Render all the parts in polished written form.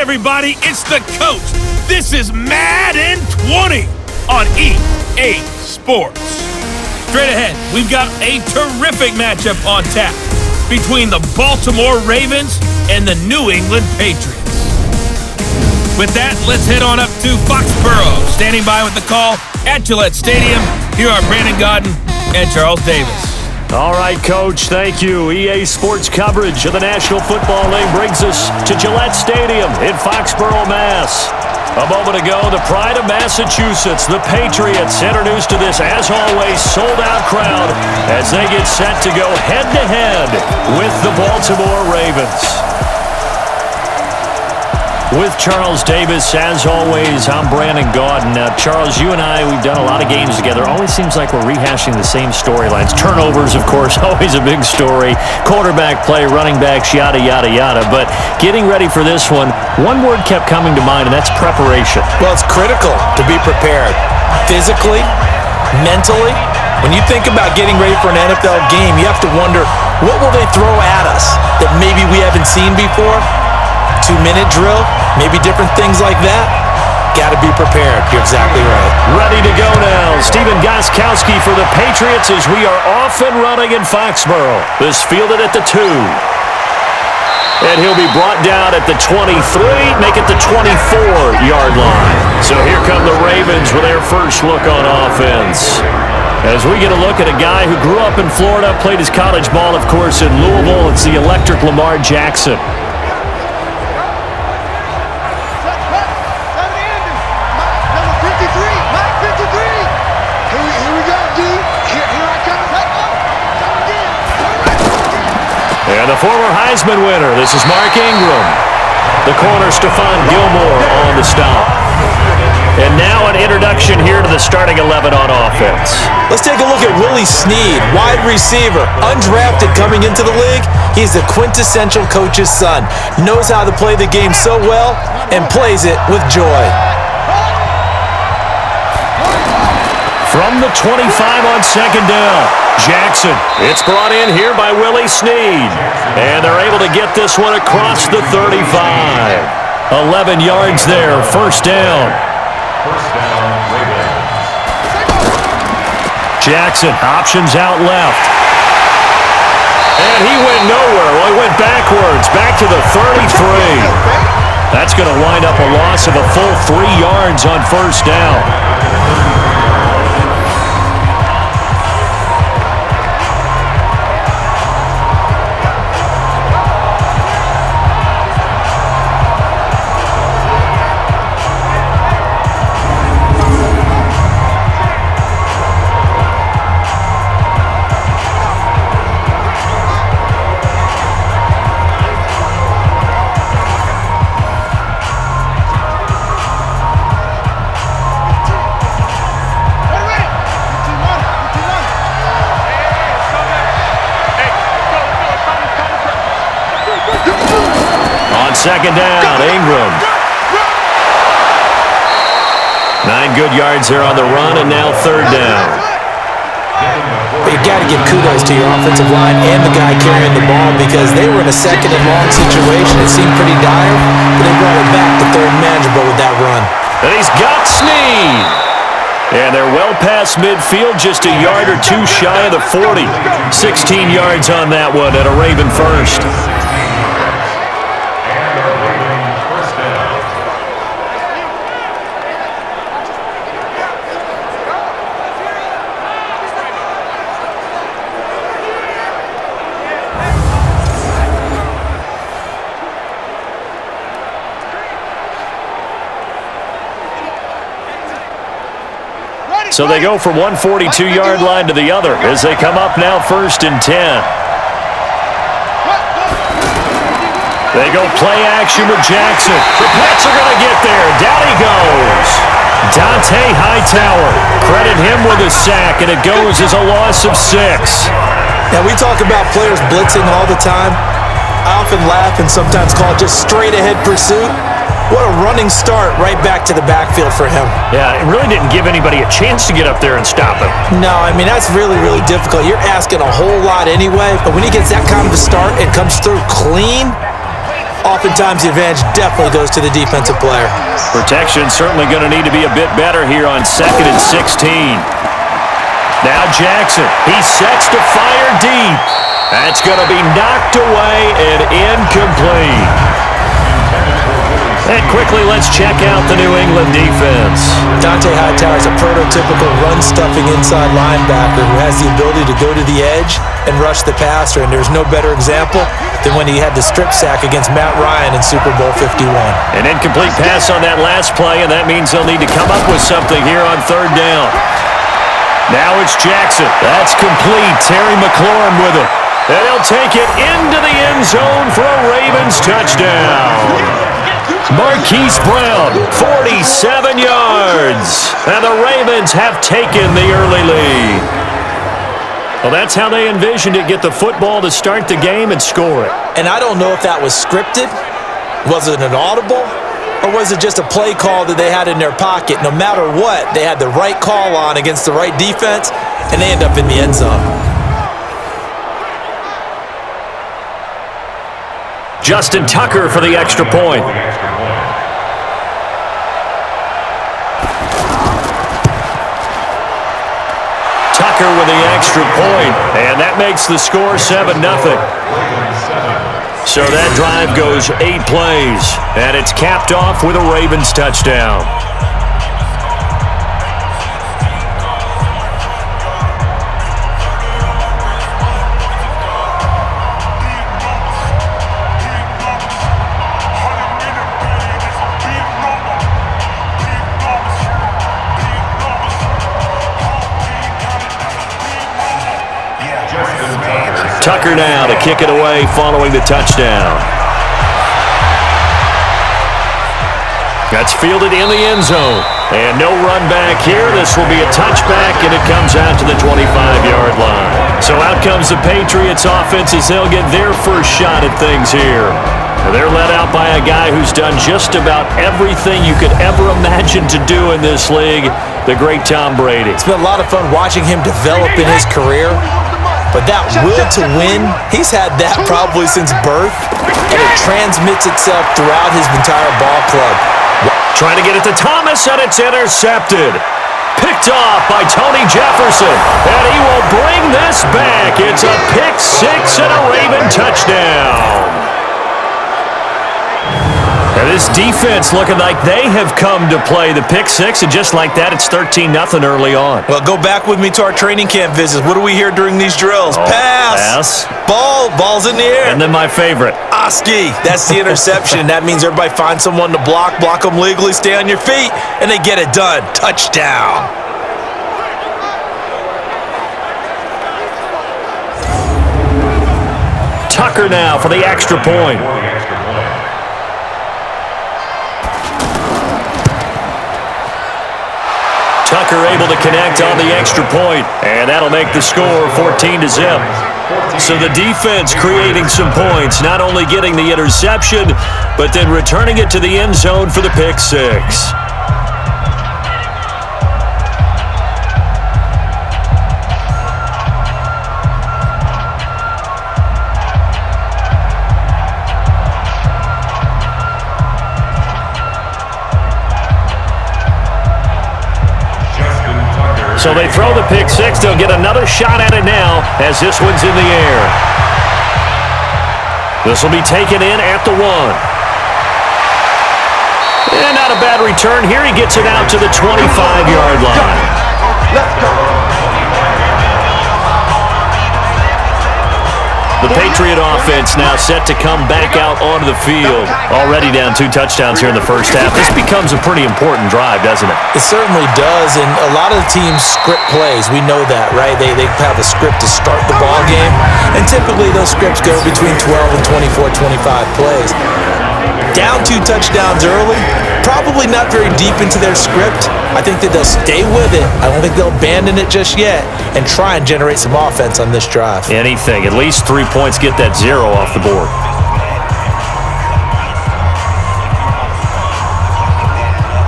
everybody, it's the coach. This is Madden 20 on EA Sports. Straight ahead, we've got a terrific matchup on tap between the Baltimore Ravens and the New England Patriots. With that, let's head on up to Foxborough. Standing by with the call at Gillette Stadium, here are Brandon Godden and Charles Davis. All right, Coach, thank you. EA Sports coverage of the National Football League brings us to Gillette Stadium in Foxborough, Mass. A moment ago, the pride of Massachusetts, the Patriots, introduced to this, as always, sold-out crowd as they get set to go head-to-head with the Baltimore Ravens. With Charles Davis, as always, I'm Brandon Godden. Charles, you and I, we've done a lot of games together. Always seems like we're rehashing the same storylines. Turnovers, of course, always a big story. Quarterback play, running backs, yada, yada, yada. But getting ready for this one word kept coming to mind, and that's preparation. Well, it's critical to be prepared. Physically, mentally. When you think about getting ready for an NFL game, you have to wonder, what will they throw at us that maybe we haven't seen before? 2-minute drill, maybe different things like that. Got to be prepared. You're exactly right. Ready to go now. Stephen Gostkowski for the Patriots as we are off and running in Foxborough. This fielded at the 2. And he'll be brought down at the 23, make it the 24-yard line. So here come the Ravens with their first look on offense. As we get a look at a guy who grew up in Florida, played his college ball, of course, in Louisville. It's the electric Lamar Jackson. And the former Heisman winner, this is Mark Ingram. The corner, Stephon Gilmore on the stop. And now an introduction here to the starting 11 on offense. Let's take a look at Willie Snead, wide receiver, undrafted coming into the league. He's the quintessential coach's son. Knows how to play the game so well and plays it with joy. From the 25 on second down, Jackson. It's brought in here by Willie Snead. And they're able to get this one across the 35. 11 yards there, first down. Jackson, options out left. And he went nowhere. Well, he went backwards, back to the 33. That's going to wind up a loss of a full 3 yards on first down. Second down, Ingram. 9 good yards there on the run, and now third down. You got to give kudos to your offensive line and the guy carrying the ball because they were in a second and long situation. It seemed pretty dire, but they brought it back to third manageable with that run. And he's got Snead. And they're well past midfield, just a yard or two shy of the 40. 16 yards on that one at a Raven first. So they go from one 42-yard line to the other as they come up now first and 10. They go play action with Jackson. The Pats are going to get there. Down he goes. Dante Hightower. Credit him with a sack, and it goes as a loss of 6. Now, we talk about players blitzing all the time. I often laugh and sometimes call it just straight-ahead pursuit. What a running start right back to the backfield for him. Yeah, it really didn't give anybody a chance to get up there and stop him. No, I mean, that's really, really difficult. You're asking a whole lot anyway, but when he gets that kind of a start and comes through clean, oftentimes the advantage definitely goes to the defensive player. Protection certainly going to need to be a bit better here on 2nd and 16. Now Jackson, he sets to fire deep. That's going to be knocked away and incomplete. And quickly, let's check out the New England defense. Dante Hightower is a prototypical run-stuffing inside linebacker who has the ability to go to the edge and rush the passer, and there's no better example than when he had the strip sack against Matt Ryan in Super Bowl 51. An incomplete pass on that last play, and that means they'll need to come up with something here on 3rd down. Now it's Jackson. That's complete. Terry McLaurin with it. And he'll take it into the end zone for a Ravens touchdown. Marquise Brown, 47 yards. And the Ravens have taken the early lead. Well, that's how they envisioned it. Get the football to start the game and score it. And I don't know if that was scripted. Was it an audible? Or was it just a play call that they had in their pocket? No matter what, they had the right call on against the right defense, and they end up in the end zone. Justin Tucker for the extra point. Tucker with the extra point, and that makes the score 7-0. So that drive goes 8 plays, and it's capped off with a Ravens touchdown. Tucker now to kick it away following the touchdown. That's fielded in the end zone. And no run back here. This will be a touchback, and it comes out to the 25-yard line. So out comes the Patriots offense as they'll get their first shot at things here. They're led out by a guy who's done just about everything you could ever imagine to do in this league, the great Tom Brady. It's been a lot of fun watching him develop in his career. But that will to win, he's had that probably since birth, and it transmits itself throughout his entire ball club. Trying to get it to Thomas, and it's intercepted. Picked off by Tony Jefferson, and he will bring this back. It's a pick six and a Raven touchdown. And this defense looking like they have come to play the pick six, and just like that, it's 13-0 early on. Well, go back with me to our training camp visits. What do we hear during these drills? Pass. Ball's in the air. And then my favorite. Oski. That's the interception. That means everybody finds someone to block them legally, stay on your feet, and they get it done. Touchdown. Tucker now for the extra point. Tucker able to connect on the extra point, and that'll make the score 14-0. So the defense creating some points, not only getting the interception, but then returning it to the end zone for the pick six. So they throw the pick six. They'll get another shot at it now as this one's in the air. This will be taken in at the 1. And not a bad return here. He gets it out to the 25-yard line. Let's go. The Patriot offense now set to come back out onto the field. Already down 2 touchdowns here in the first half. This becomes a pretty important drive, doesn't it? It certainly does, and a lot of the teams script plays. We know that, right? They have a script to start the ball game, and typically those scripts go between 12 and 24, 25 plays. Down 2 touchdowns early, probably not very deep into their script. I think that they'll stay with it. I don't think they'll abandon it just yet and try and generate some offense on this drive. Anything. At least 3 points, get that 0 off the board.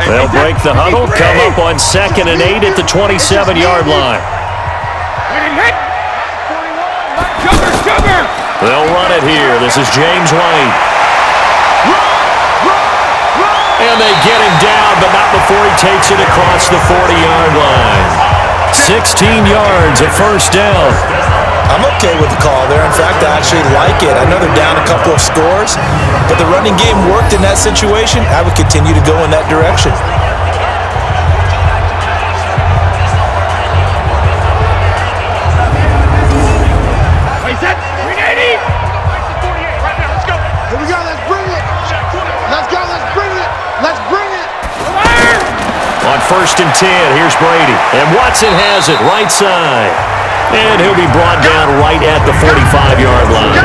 They'll break the huddle, come up on 2nd and 8 at the 27-yard line. They'll run it here. This is James White. And they get him down, but not before he takes it across the 40-yard line. 16 yards, a first down. I'm okay with the call there. In fact, I actually like it. I know they're down a couple of scores, but the running game worked in that situation. I would continue to go in that direction. On 1st and 10, here's Brady. And Watson has it, right side. And he'll be brought down right at the 45-yard line.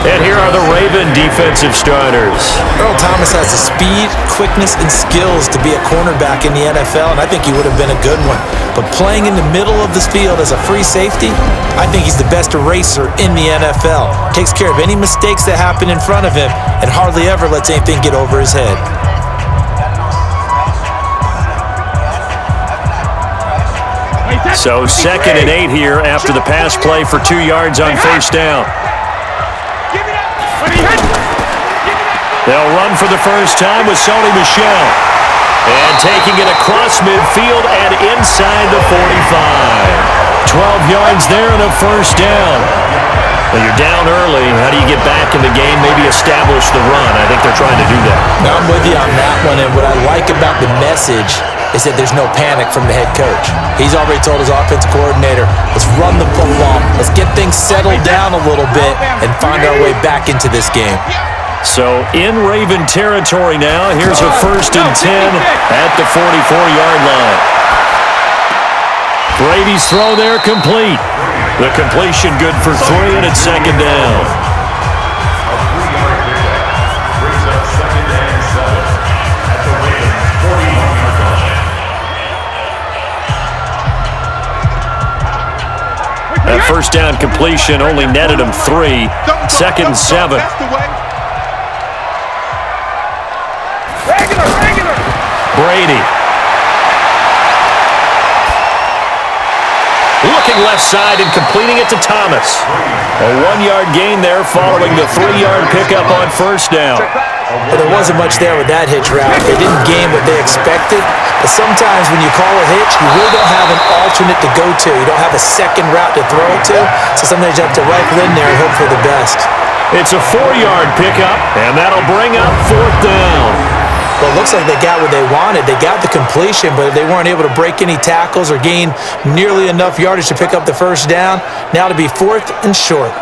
And here are the Raven defensive starters. Earl Thomas has the speed, quickness, and skills to be a cornerback in the NFL, and I think he would have been a good one. But playing in the middle of this field as a free safety, I think he's the best eraser in the NFL. Takes care of any mistakes that happen in front of him and hardly ever lets anything get over his head. So 2nd and 8 here after the pass play for 2 yards on first down. They'll run for the first time with Sony Michel. And taking it across midfield and inside the 45. 12 yards there and a first down. Well, you're down early. How do you get back in the game, maybe establish the run? I think they're trying to do that. Now, I'm with you on that one, and what I like about the message is that there's no panic from the head coach. He's already told his offensive coordinator, let's run the football, let's get things settled down a little bit and find our way back into this game. So in Raven territory now, here's a 1st and 10 at the 44-yard line. Brady's throw there complete. The completion good for 3, and it's 2nd down. That first down completion only netted him 3. 2nd and 7. Brady. Looking left side and completing it to Thomas. A 1-yard gain there following the 3-yard pickup on first down. Well, there wasn't much there with that hitch route. They didn't gain what they expected. But sometimes when you call a hitch, you really don't have an alternate to go to. You don't have a second route to throw it to. So sometimes you have to rifle in there and hope for the best. It's a 4-yard pickup, and that'll bring up 4th down. Well, it looks like they got what they wanted. They got the completion, but they weren't able to break any tackles or gain nearly enough yardage to pick up the first down. Now to be 4th and short.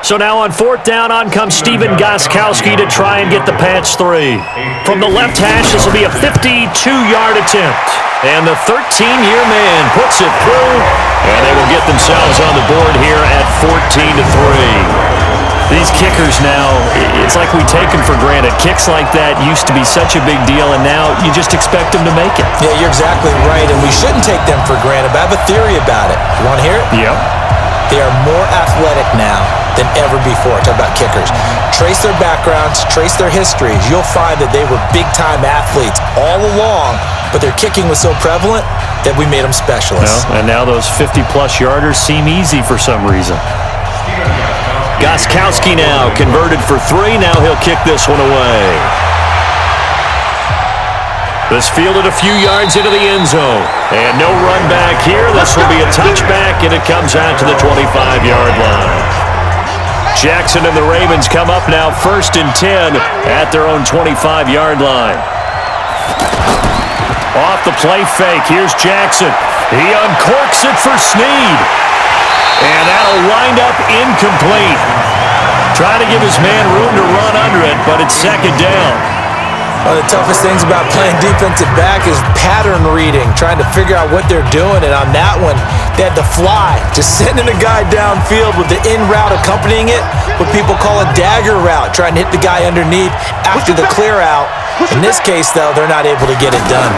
So now on 4th down, on comes Steven Gostkowski to try and get the patch 3. From the left hash, this will be a 52-yard attempt. And the 13-year man puts it through, and they will get themselves on the board here at 14-3. These kickers now, it's like we take them for granted. Kicks like that used to be such a big deal, and now you just expect them to make it. Yeah, you're exactly right, and we shouldn't take them for granted, but I have a theory about it. You want to hear it? Yep. They are more athletic now than ever before. Talk about kickers. Trace their backgrounds, trace their histories. You'll find that they were big-time athletes all along, but their kicking was so prevalent that we made them specialists. And now those 50-plus yarders seem easy for some reason. Gostkowski now converted for 3. Now he'll kick this one away. This fielded a few yards into the end zone. And no run back here. This will be a touchback, and it comes out to the 25-yard line. Jackson and the Ravens come up now 1st and 10 at their own 25-yard line. Off the play fake, here's Jackson. He uncorks it for Snead. And that'll wind up incomplete. Trying to give his man room to run under it, but it's 2nd down. One of the toughest things about playing defensive back is pattern reading, trying to figure out what they're doing. And on that one, they had to fly, just sending a guy downfield with the in route accompanying it, what people call a dagger route, trying to hit the guy underneath after the clear out. In this case, though, they're not able to get it done.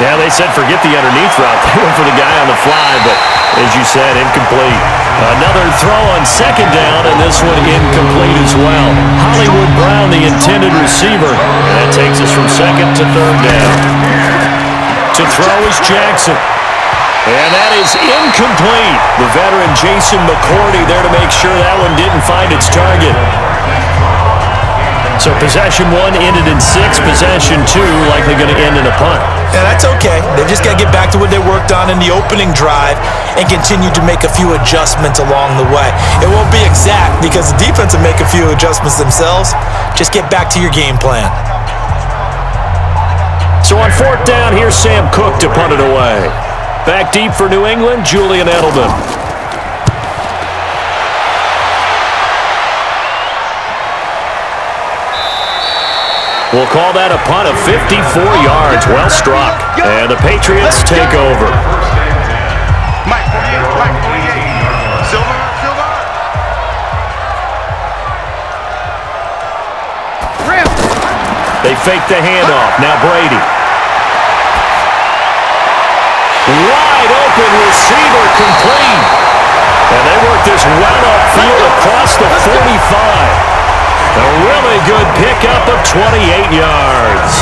Yeah, they said forget the underneath route. They went for the guy on the fly, but as you said, incomplete. Another throw on 2nd down, and this one incomplete as well. Hollywood Brown, the intended receiver, and that takes us from 2nd to 3rd down. To throw is Jackson. And that is incomplete. The veteran Jason McCourty there to make sure that one didn't find its target. So possession 1 ended in 6. Possession 2 likely going to end in a punt. Yeah, that's okay. They've just got to get back to what they worked on in the opening drive and continue to make a few adjustments along the way. It won't be exact because the defense will make a few adjustments themselves. Just get back to your game plan. So on 4th down, here's Sam Cook to punt it away. Back deep for New England, Julian Edelman. We'll call that a punt of 54 yards. Well struck. And the Patriots take over. They fake the handoff. Now Brady. Wide open receiver complete. And they work this well upfield across the 45. A really good pickup of 28 yards.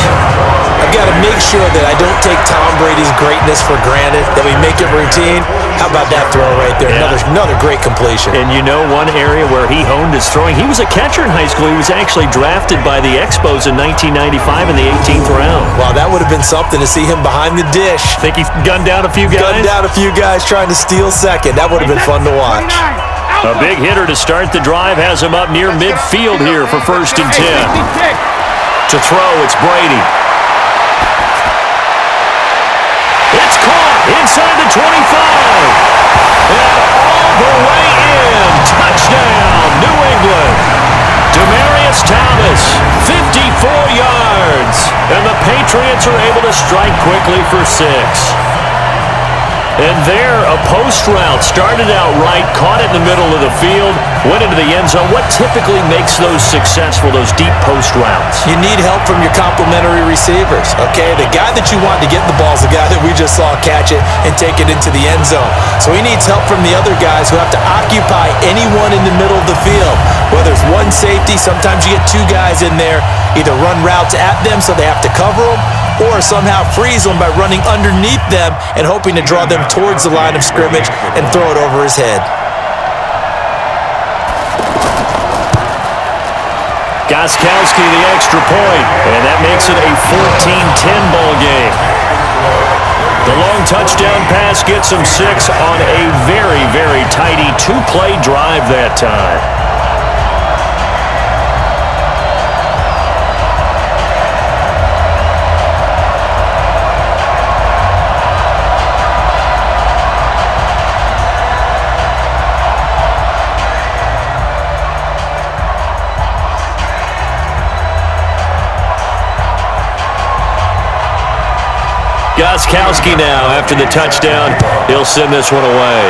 I've got to make sure that I don't take Tom Brady's greatness for granted, that we make it routine. How about that throw right there? Yeah. Another great completion. And you know one area where he honed his throwing? He was a catcher in high school. He was actually drafted by the Expos in 1995 in the 18th round. Wow, that would have been something to see him behind the dish. Think he gunned down a few guys? Gunned down a few guys trying to steal second. That would have been fun to watch. A big hitter to start the drive has him up near midfield here for 1st and 10. To throw, it's Brady. It's caught inside the 25. And all the way in. Touchdown, New England. Demaryius Thomas, 54 yards. And the Patriots are able to strike quickly for 6. And there, a post route started out right, caught it in the middle of the field, went into the end zone. What typically makes those successful, those deep post routes? You need help from your complementary receivers, okay? The guy that you want to get the ball is the guy that we just saw catch it and take it into the end zone. So he needs help from the other guys who have to occupy anyone in the middle of the field. Whether it's one safety, sometimes you get 2 guys in there, either run routes at them so they have to cover them, or somehow freeze them by running underneath them and hoping to draw them towards the line of scrimmage and throw it over his head. Gronkowski the extra point, and that makes it a 14-10 ball game. The long touchdown pass gets him 6 on a very, very tidy 2-play drive that time. Gronkowski now, after the touchdown, he'll send this one away.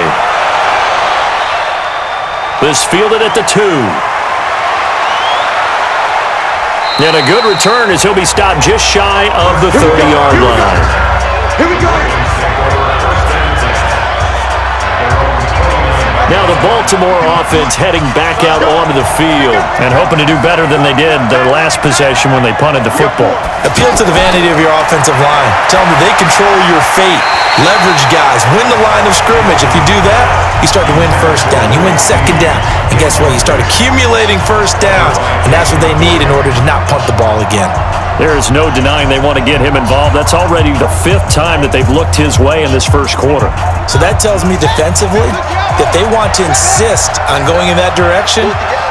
This fielded at the 2. And a good return as he'll be stopped just shy of the 30-yard line. Here we go. Now the Baltimore offense heading back out onto the field and hoping to do better than they did their last possession when they punted the football. Appeal to the vanity of your offensive line. Tell them that they control your fate. Leverage guys. Win the line of scrimmage. If you do that, you start to win 1st down. You win 2nd down. And guess what? You start accumulating 1st downs. And that's what they need in order to not punt the ball again. There is no denying they want to get him involved. That's already the 5th time that they've looked his way in this first quarter. So that tells me defensively that they want to insist on going in that direction.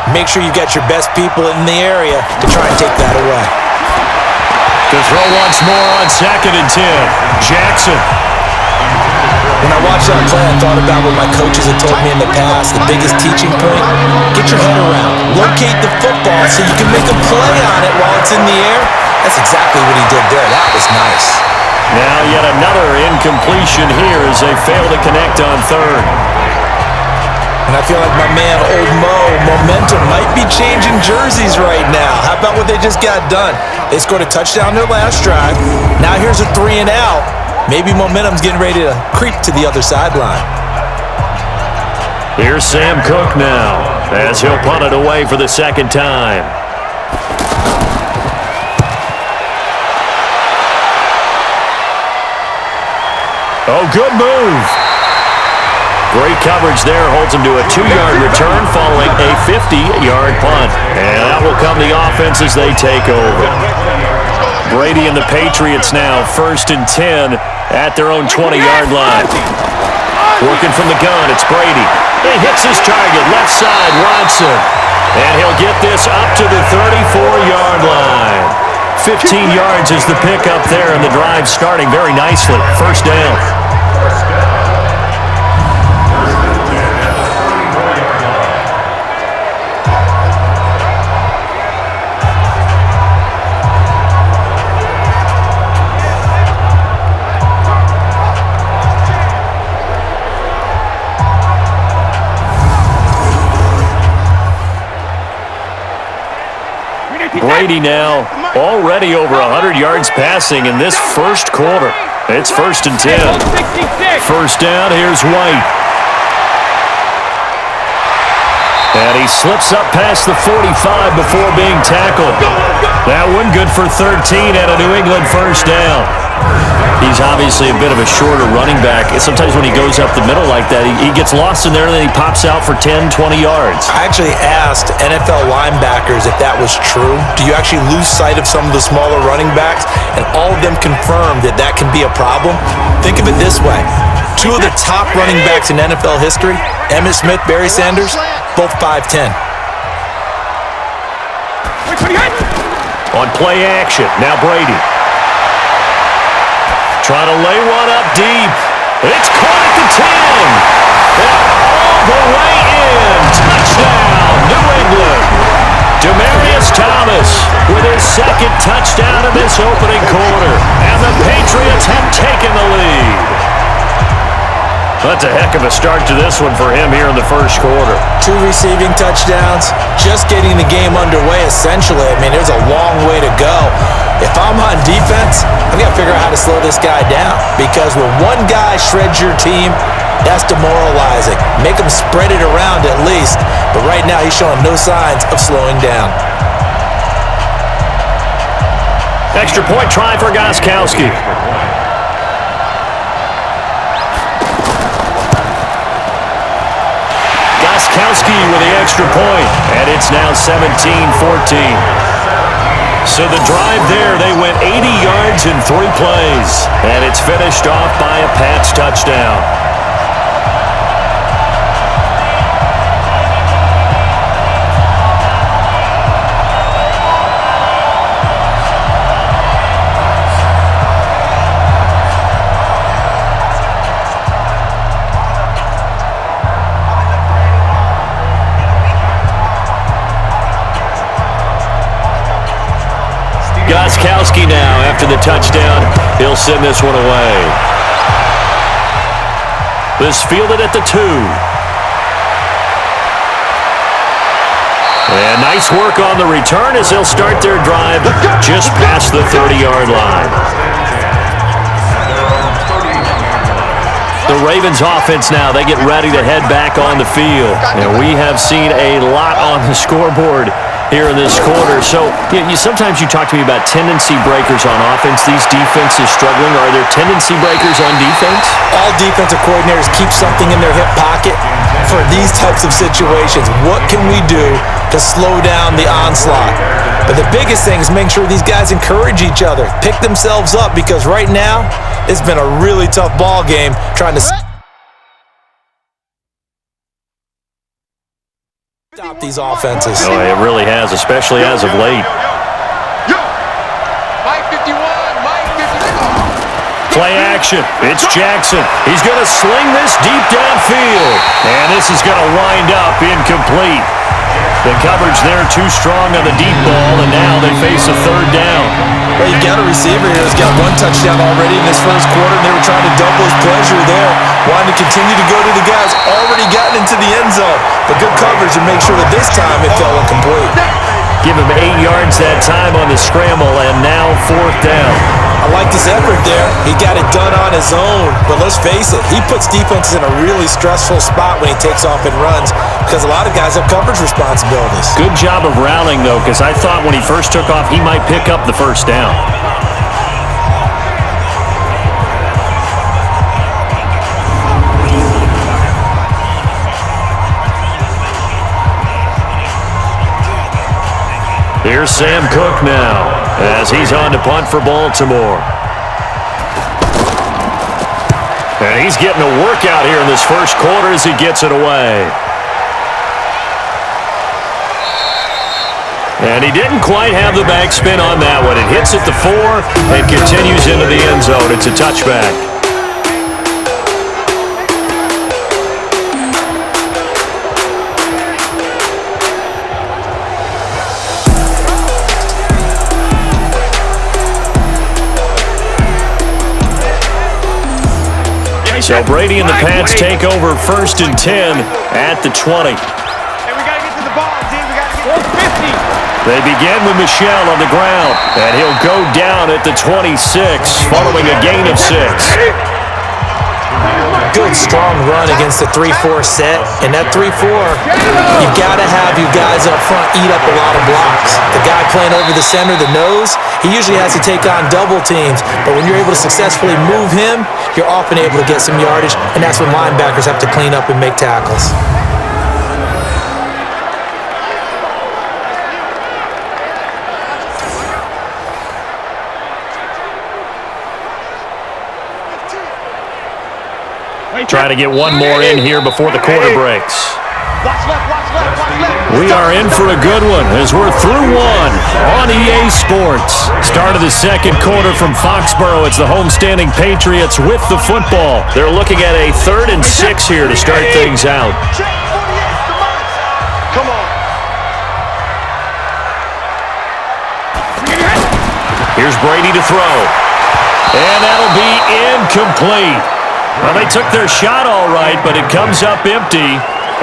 Make sure you've got your best people in the area to try and take that away. To throw once more on 2nd and 10. Jackson. When I watched that play, I thought about what my coaches had told me in the past. The biggest teaching point, get your head around. Locate the football so you can make a play on it while it's in the air. That's exactly what he did there. That was nice. Now yet another incompletion here as they fail to connect on 3rd. And I feel like my man, Old Mo, momentum might be changing jerseys right now. How about what they just got done? They scored a touchdown their last drive. Now here's a 3 and out. Maybe momentum's getting ready to creep to the other sideline. Here's Sam Cook now as he'll punt it away for the 2nd time. Oh, good move. Great coverage there. Holds him to a 2-yard return following a 50-yard punt. And that will come the offense as they take over. Brady and the Patriots now 1st and 10 at their own 20-yard line. Working from the gun, it's Brady. He hits his target, left side, Watson. And he'll get this up to the 34-yard line. 15 yards is the pickup there, and the drive starting very nicely. First down. Brady now already over 100 yards passing in this first quarter. It's 1st and 10. First down, here's White. And he slips up past the 45 before being tackled. That one good for 13 and a New England first down. He's obviously a bit of a shorter running back. Sometimes when he goes up the middle like that, he gets lost in there and then he pops out for 10, 20 yards. I actually asked NFL linebackers if that was true. Do you actually lose sight of some of the smaller running backs? And all of them confirmed that that can be a problem. Think of it this way. 2 of the top running backs in NFL history, Emmitt Smith, Barry Sanders, both 5'10". On play action, now Brady. Trying to lay one up deep. It's caught at the 10. And all the way in. Touchdown, New England. Demaryius Thomas with his second touchdown in this opening quarter. And the Patriots have taken the lead. That's a heck of a start to this one for him here in the first quarter. 2 receiving touchdowns, just getting the game underway essentially. I mean, there's a long way to go. If I'm on defense, I've got to figure out how to slow this guy down, because when one guy shreds your team, that's demoralizing. Make him spread it around at least. But right now, he's showing no signs of slowing down. Extra point try for Gronkowski. Gronkowski with the extra point, and it's now 17-14. So the drive there, they went 80 yards in 3 plays, and it's finished off by a Pats touchdown. Gronkowski now, after the touchdown, he'll send this one away. This fielded at the 2. And nice work on the return as they'll start their drive just past the 30-yard line. The Ravens offense now, they get ready to head back on the field. And we have seen a lot on the scoreboard here in this quarter. So sometimes you talk to me about tendency breakers on offense. These defenses struggling. Are there tendency breakers on defense? All defensive coordinators keep something in their hip pocket for these types of situations. What can we do to slow down the onslaught? But the biggest thing is making sure these guys encourage each other, pick themselves up, because right now it's been a really tough ball game trying to stop these offenses. Oh, it really has, especially as of late. Play action. It's Jackson. He's going to sling this deep downfield. And this is going to wind up incomplete. The coverage there too strong on the deep ball, and now they face a 3rd down. Well, you've got a receiver here who's got 1 touchdown already in this first quarter, and they were trying to double his pleasure there, wanting to continue to go to the guys already gotten into the end zone. But good coverage to make sure that this time it fell incomplete. Give him 8 yards that time on the scramble, and now 4th down. I like his effort there. He got it done on his own. But let's face it, he puts defenses in a really stressful spot when he takes off and runs, because a lot of guys have coverage responsibilities. Good job of rallying, though, because I thought when he first took off, he might pick up the first down. Here's Sam Cook now as he's on to punt for Baltimore. And he's getting a workout here in this first quarter as he gets it away. And he didn't quite have the backspin on that one. It hits at the 4 and continues into the end zone. It's a touchback. So Brady and the Pats take over 1st and 10 at the 20. Hey, we got to get to the ball, D. We got to get to 50. They begin with Michel on the ground, and he'll go down at the 26, following a gain of 6. Good, strong run against the 3-4 set. And that 3-4, you've got to have you guys up front eat up a lot of blocks. The guy playing over the center, the nose, he usually has to take on double teams. But when you're able to successfully move him, you're often able to get some yardage, and that's when linebackers have to clean up and make tackles. Trying to get one more in here before the quarter breaks. We are in for a good one as we're through one on EA Sports. Start of the second quarter from Foxborough. It's the homestanding Patriots with the football. They're looking at a 3rd and 6 here to start things out. Come on. Here's Brady to throw. And that'll be incomplete. Well, they took their shot all right, but it comes up empty,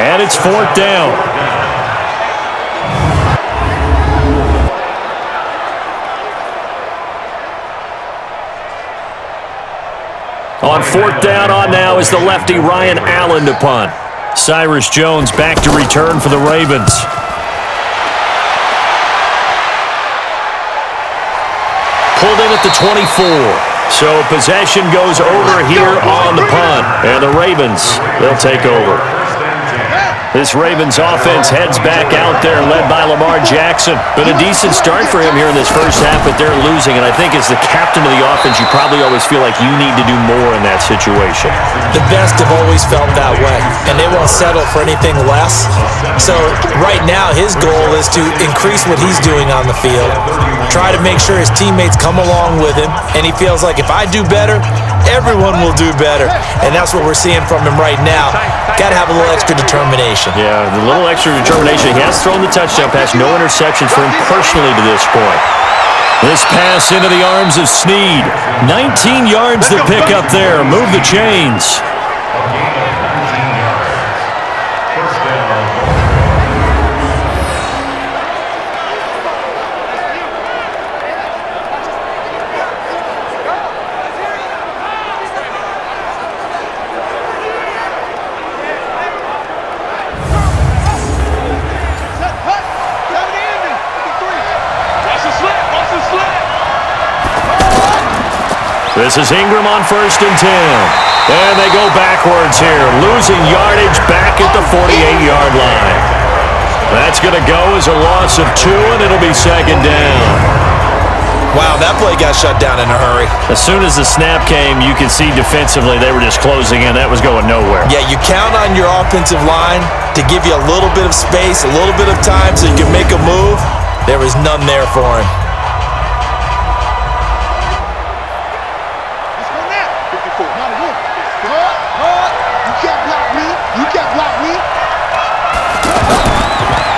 and it's 4th down. On 4th down on now is the lefty Ryan Allen to punt. Cyrus Jones back to return for the Ravens. Pulled in at the 24. So possession goes over here on the punt. And the Ravens, they'll take over. This Ravens offense heads back out there, led by Lamar Jackson. Been a decent start for him here in this first half, but they're losing. And I think as the captain of the offense, you probably always feel like you need to do more in that situation. The best have always felt that way, and they won't settle for anything less. So right now, his goal is to increase what he's doing on the field, try to make sure his teammates come along with him, and he feels like if I do better, everyone will do better. And that's what we're seeing from him right now. Got to have a little extra determination. Yeah, the little extra determination. He has thrown the touchdown pass. No interceptions for him personally to this point. This pass into the arms of Snead. 19 yards to pick up there. Move the chains. This is Ingram on 1st and 10. And they go backwards here, losing yardage back at the 48-yard line. That's going to go as a loss of 2, and it'll be 2nd down. Wow, that play got shut down in a hurry. As soon as the snap came, you could see defensively they were just closing in. That was going nowhere. Yeah, you count on your offensive line to give you a little bit of space, a little bit of time so you can make a move. There was none there for him.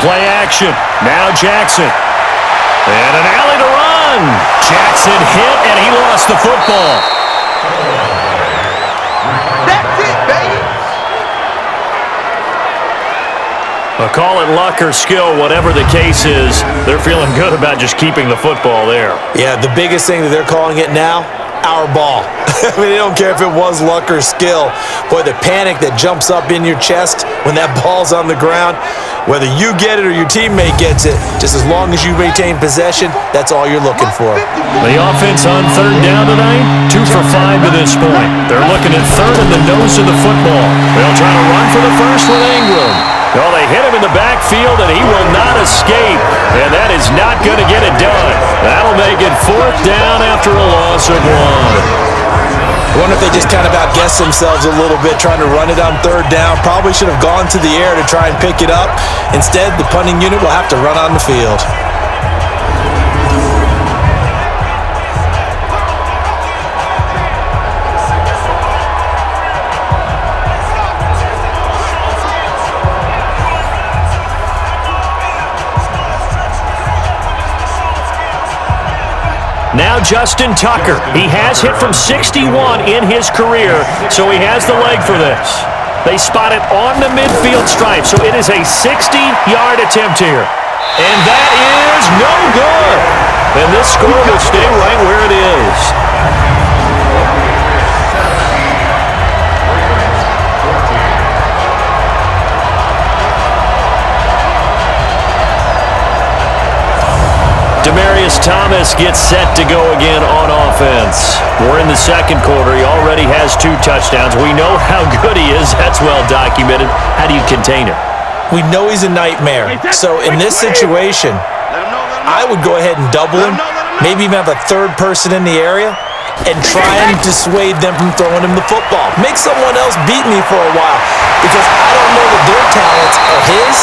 Play action. Now Jackson. And an alley to run. Jackson hit, and he lost the football. That's it, baby. Call it luck or skill, whatever the case is, they're feeling good about just keeping the football there. Yeah, the biggest thing that they're calling it now, our ball. I mean, they don't care if it was luck or skill. Boy, the panic that jumps up in your chest when that ball's on the ground, whether you get it or your teammate gets it, just as long as you retain possession, that's all you're looking for. The offense on 3rd down tonight, 2 for 5 to this point. They're looking at 3rd and the nose of the football. They'll try to run for the first with Ingram. Well, they hit him in the backfield, and he will not escape. And that is not going to get it done. That'll make it 4th down after a loss of 1. I wonder if they just kind of outguessed themselves a little bit trying to run it on 3rd down. Probably should have gone to the air to try and pick it up. Instead, the punting unit will have to run on the field. Now Justin Tucker. He has hit from 61 in his career, so he has the leg for this. They spot it on the midfield stripe, so it is a 60-yard attempt here. And that is no good. And this score will stay right where it is. Demaryius Thomas gets set to go again on offense. We're in the 2nd quarter. He already has 2 touchdowns. We know how good he is. That's well documented. How do you contain him? We know he's a nightmare. So in this situation, I would go ahead and double him, maybe even have a 3rd person in the area, and try and dissuade them from throwing him the football. Make someone else beat me for a while, because I don't know that their talents are his.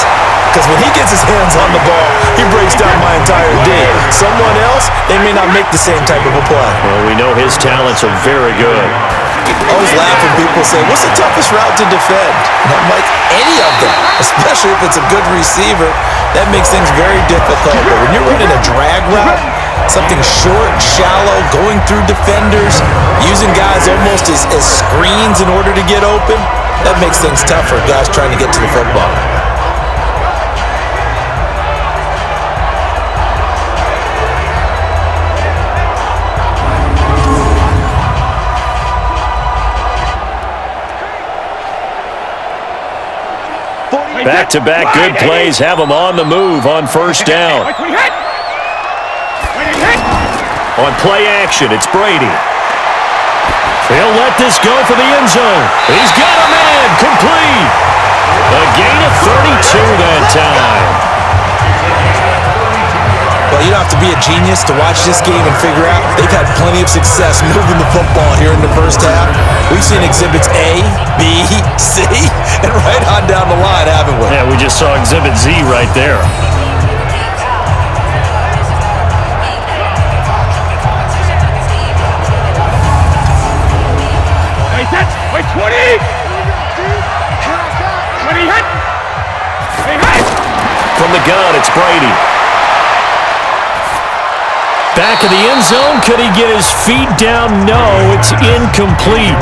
Because when he gets his hands on the ball, he breaks down my entire D. Someone else, they may not make the same type of a play. Well, we know his talents are very good. I always laugh when people say, what's the toughest route to defend? And I'm like, any of them, especially if it's a good receiver. That makes things very difficult. But when you're running a drag route, something short, shallow, going through defenders, using guys almost as screens in order to get open, that makes things tough for guys trying to get to the football. Back-to-back good plays have him on the move on 1st down. On play action, it's Brady. He'll let this go for the end zone. He's got a man, complete. A gain of 32 that time. Well, you don't have to be a genius to watch this game and figure out they've had plenty of success moving the football here in the 1st half. We've seen exhibits A, B, C, and right on down the line, haven't we? Yeah, we just saw exhibit Z right there. Wait, 20! 20 hit! From the gun, it's Brady. Back of the end zone. Could he get his feet down? No, it's incomplete.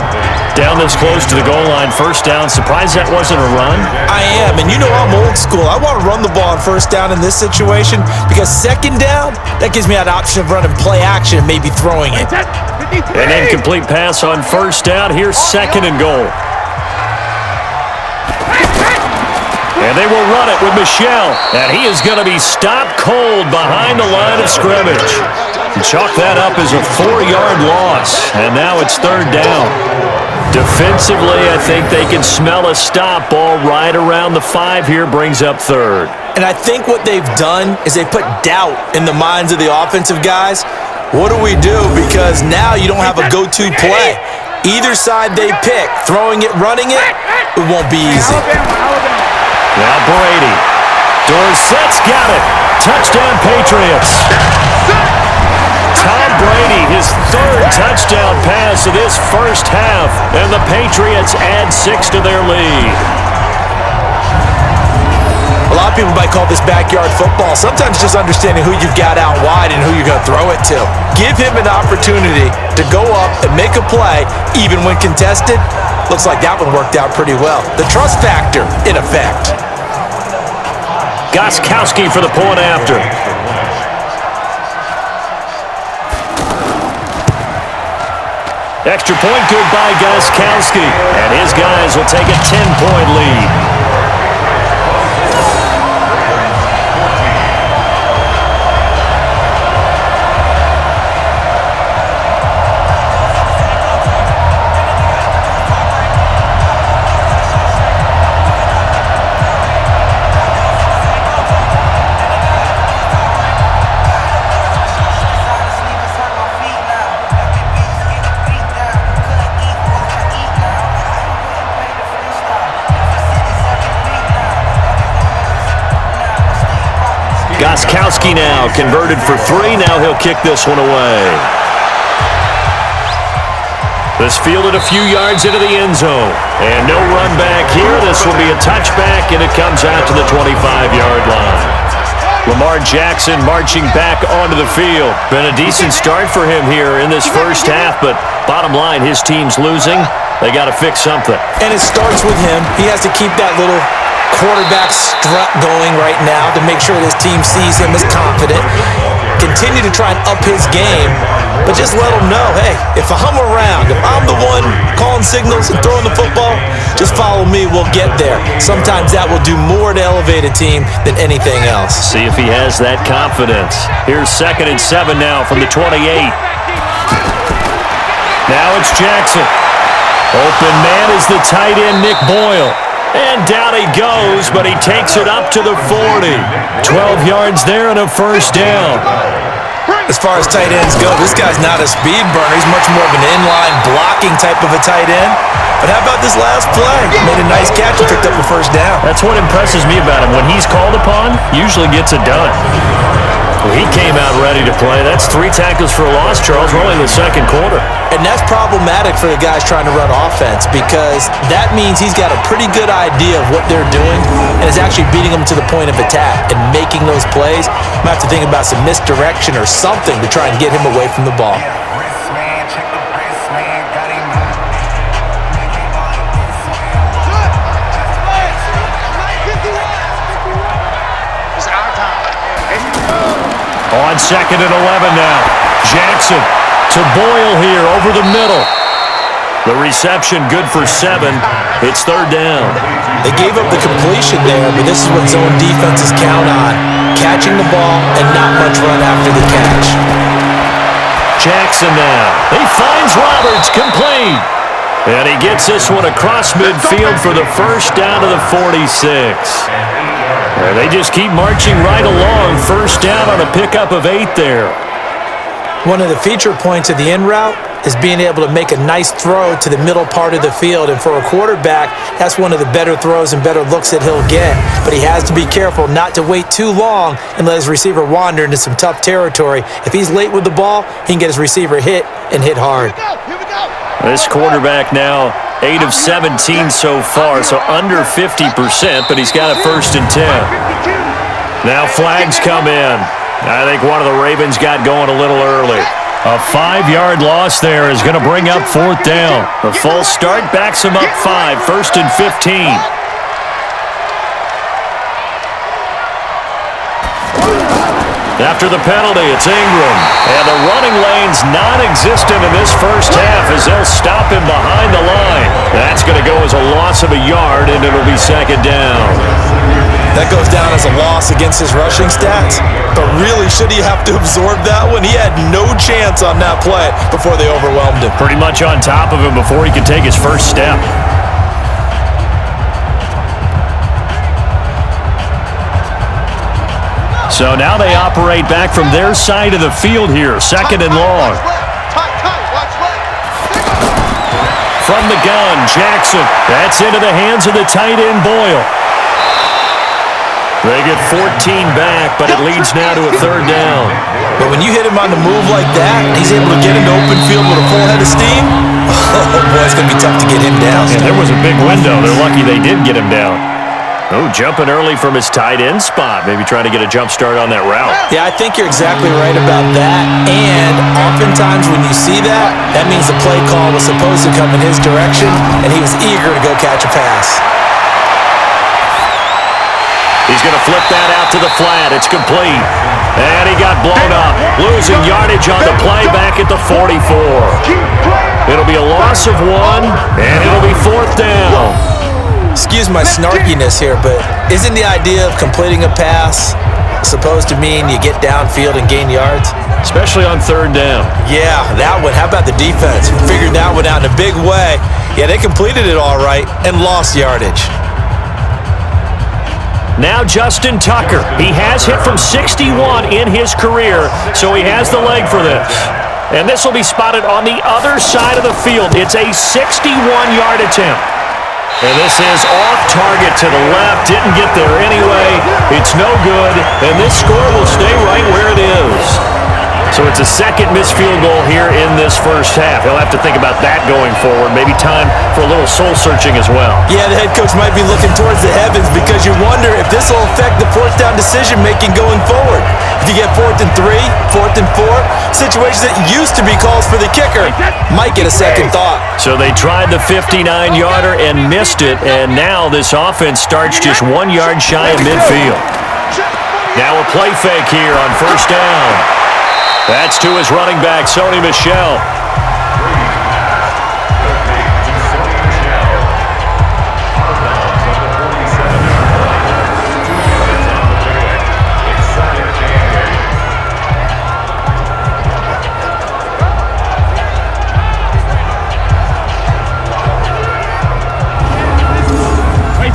Down this close to the goal line, 1st down. Surprised that wasn't a run? I am, and you know I'm old school. I want to run the ball on 1st down in this situation because 2nd down, that gives me an option of running play action and maybe throwing it. An incomplete pass on 1st down. Here's 2nd and goal. And they will run it with Michel. And he is going to be stopped cold behind the line of scrimmage. Chalk that up as a 4-yard loss. And now it's 3rd down. Defensively, I think they can smell a stop. Ball right around the 5 here brings up 3rd. And I think what they've done is they put doubt in the minds of the offensive guys. What do we do? Because now you don't have a go-to play. Either side they pick, throwing it, running it, it won't be easy. Now Brady. Dorsett's got it. Touchdown, Patriots. Tom Brady, his 3rd touchdown pass of this 1st half, and the Patriots add 6 to their lead. A lot of people might call this backyard football. Sometimes just understanding who you've got out wide and who you're going to throw it to. Give him an opportunity to go up and make a play, even when contested. Looks like that one worked out pretty well. The trust factor, in effect. Gronkowski for the point after. Extra point good by Gronkowski. And his guys will take a 10-point lead. Gronkowski now converted for 3. Now he'll kick this one away. This fielded a few yards into the end zone. And no run back here. This will be a touchback, and it comes out to the 25-yard line. Lamar Jackson marching back onto the field. Been a decent start for him here in this first half, but bottom line, his team's losing. They got to fix something. And it starts with him. He has to keep that little quarterback strut going right now to make sure his team sees him as confident. Continue to try and up his game, but just let him know, hey, if I'm around, if I'm the one calling signals and throwing the football, just follow me, we'll get there. Sometimes that will do more to elevate a team than anything else. See if he has that confidence. Here's 2nd and 7 now from the 28. Now it's Jackson. Open man is the tight end, Nick Boyle. And down he goes, but he takes it up to the 40. 12 yards there and a first down. As far as tight ends go, this guy's not a speed burner. He's much more of an inline blocking type of a tight end. But how about this last play? Made a nice catch and picked up the first down. That's what impresses me about him. When he's called upon, usually gets it done. Well, he came out ready to play. That's 3 tackles for a loss, Charles. We're only in the second quarter. And that's problematic for the guys trying to run offense because that means he's got a pretty good idea of what they're doing and is actually beating them to the point of attack and making those plays. Might have to think about some misdirection or something to try and get him away from the ball. On 2nd and 11 now. Jackson to Boyle here over the middle. The reception good for 7. It's 3rd down. They gave up the completion there, but this is what zone defenses count on. Catching the ball and not much run after the catch. Jackson now. He finds Roberts, complete. And he gets this one across midfield for the first down to the 46. And they just keep marching right along. First down on a pickup of 8 there. One of the feature points of the in route is being able to make a nice throw to the middle part of the field. And for a quarterback, that's one of the better throws and better looks that he'll get. But he has to be careful not to wait too long and let his receiver wander into some tough territory. If he's late with the ball, he can get his receiver hit and hit hard. This quarterback now 8 of 17 so far, so under 50%, but he's got a 1st and 10. Now flags come in. I think one of the Ravens got going a little early. A 5-yard loss there is going to bring up 4th down. The false start backs him up 5, 1st and 15. After the penalty, it's Ingram. And the running lane's non-existent in this first half as they'll stop him behind the line. That's going to go as a loss of a yard, and it'll be 2nd down. That goes down as a loss against his rushing stats. But really, should he have to absorb that one? He had no chance on that play before they overwhelmed him. Pretty much on top of him before he could take his first step. So now they operate back from their side of the field here, 2nd and long. From the gun, Jackson. That's into the hands of the tight end, Boyle. They get 14 back, but it leads now to a 3rd down. But when you hit him on the move like that, he's able to get into open field with a full head of steam. Oh, boy, it's going to be tough to get him down. And there was a big window. They're lucky they did get him down. Oh, jumping early from his tight end spot. Maybe trying to get a jump start on that route. Yeah, I think you're exactly right about that. And oftentimes when you see that, that means the play call was supposed to come in his direction, and he was eager to go catch a pass. He's going to flip that out to the flat. It's complete. And he got blown up. Losing yardage on the play back at the 44. It'll be a loss of 1, and it'll be 4th down. Excuse my snarkiness here, but isn't the idea of completing a pass supposed to mean you get downfield and gain yards? Especially on 3rd down. Yeah, that one. How about the defense? Figured that one out in a big way. Yeah, they completed it all right and lost yardage. Now Justin Tucker. He has hit from 61 in his career, so he has the leg for this. And this will be spotted on the other side of the field. It's a 61-yard attempt. And this is off target to the left. Didn't get there anyway. It's no good. And this score will stay right where it is. So it's a second missed field goal here in this first half. He'll have to think about that going forward. Maybe time for a little soul-searching as well. Yeah, the head coach might be looking towards the heavens because you wonder if this will affect the fourth down decision-making going forward. If you get 4th and 3, 4th and 4, situations that used to be calls for the kicker might get a second thought. So they tried the 59-yarder and missed it, and now this offense starts just 1 yard shy of midfield. Now a play fake here on first down. That's to his running back, Sony Michel.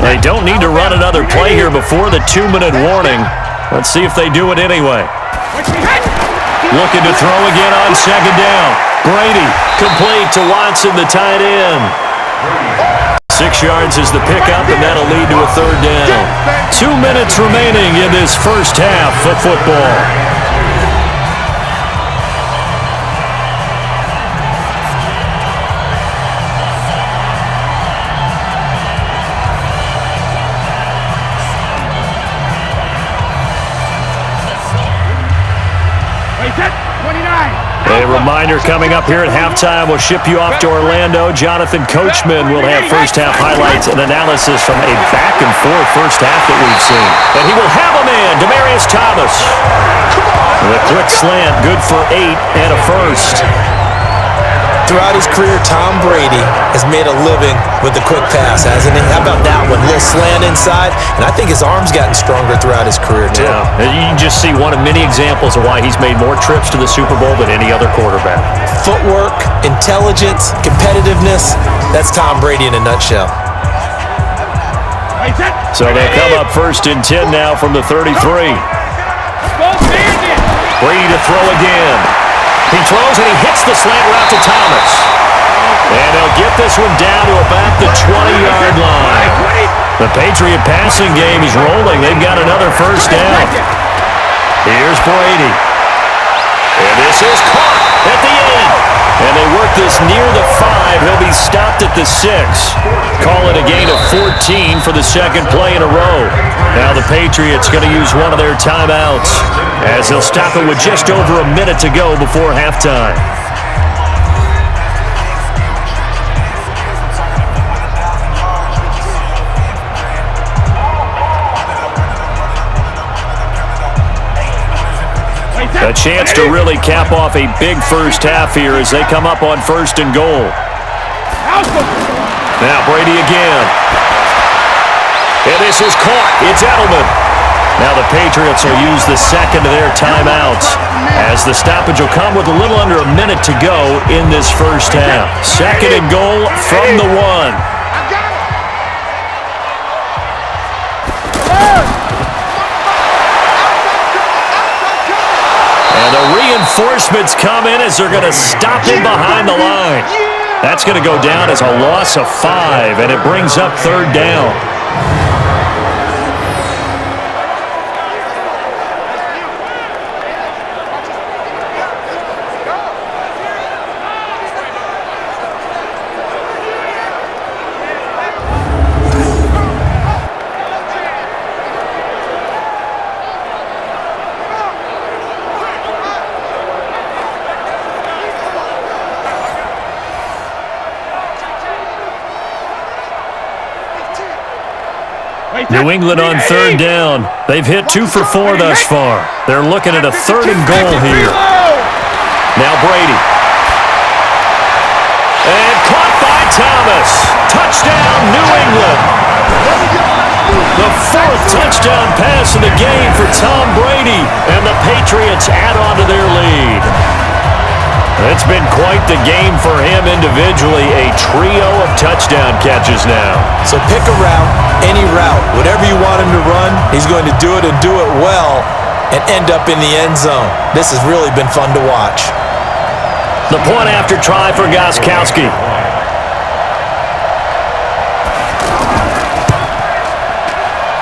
They don't need to run another play here before the 2-minute warning. Let's see if they do it anyway. Looking to throw again on second down. Brady, complete to Watson, the tight end. 6 yards is the pickup, and that'll lead to a third down. 2 minutes remaining in this first half of football. A reminder coming up here at halftime. We'll ship you off to Orlando. Jonathan Coachman will have first half highlights and analysis from a back-and-forth first half that we've seen. And he will have a man, Demaryius Thomas. The quick slant, good for 8 and a first. Throughout his career, Tom Brady has made a living with the quick pass, hasn't he? How about that one? A little slant inside, and I think his arm's gotten stronger throughout his career, too. Yeah, and you can just see one of many examples of why he's made more trips to the Super Bowl than any other quarterback. Footwork, intelligence, competitiveness, that's Tom Brady in a nutshell. So they'll come up first and 10 now from the 33. Brady to throw again. He throws and he hits the slant route to Thomas. And they'll get this one down to about the 20-yard line. The Patriot passing game is rolling. They've got another first down. Here's Brady. And this is caught at the end. And they work this near the 5. He'll be stopped at the 6. Call it a gain of 14 for the second play in a row. Now the Patriots going to use one of their timeouts as they'll stop it with just over a minute to go before halftime. A chance to really cap off a big first half here as they come up on first and goal. Now Brady again. And this is caught. It's Edelman. Now the Patriots will use the second of their timeouts as the stoppage will come with a little under a minute to go in this first half. Second and goal from the 1. And the reinforcements come in as they're going to stop him behind the line. That's going to go down as a loss of 5, and it brings up third down. New England on third down. They've hit 2 for 4 thus far. They're looking at a third and goal here. Now Brady. And caught by Thomas. Touchdown, New England. The 4th touchdown pass of the game for Tom Brady, and the Patriots add on to their lead. It's been quite the game for him individually, a trio of touchdown catches now. So pick a route, any route, whatever you want him to run, he's going to do it and do it well and end up in the end zone. This has really been fun to watch. The point after try for Gronkowski.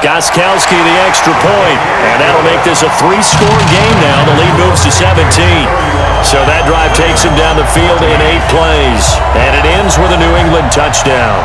Gronkowski the extra point. And that'll make this a 3-score game now. The lead moves to 17. So that drive takes him down the field in 8 plays. And it ends with a New England touchdown.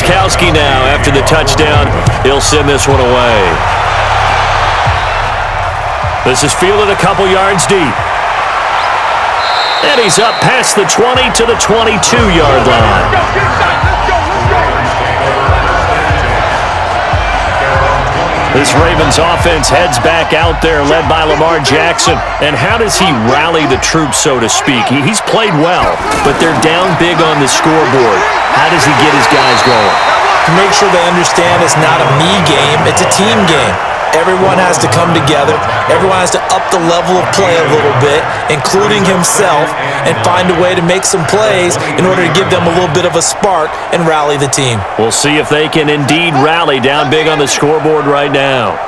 Gronkowski now, after the touchdown, he'll send this one away. This is fielded a couple yards deep. And he's up past the 20 to the 22-yard line. This Ravens offense heads back out there, led by Lamar Jackson. And how does he rally the troops, so to speak? He's played well, but they're down big on the scoreboard. How does he get his guys going? To make sure they understand it's not a me game, it's a team game. Everyone has to come together. Everyone has to up the level of play a little bit, including himself, and find a way to make some plays in order to give them a little bit of a spark and rally the team. We'll see if they can indeed rally down big on the scoreboard right now.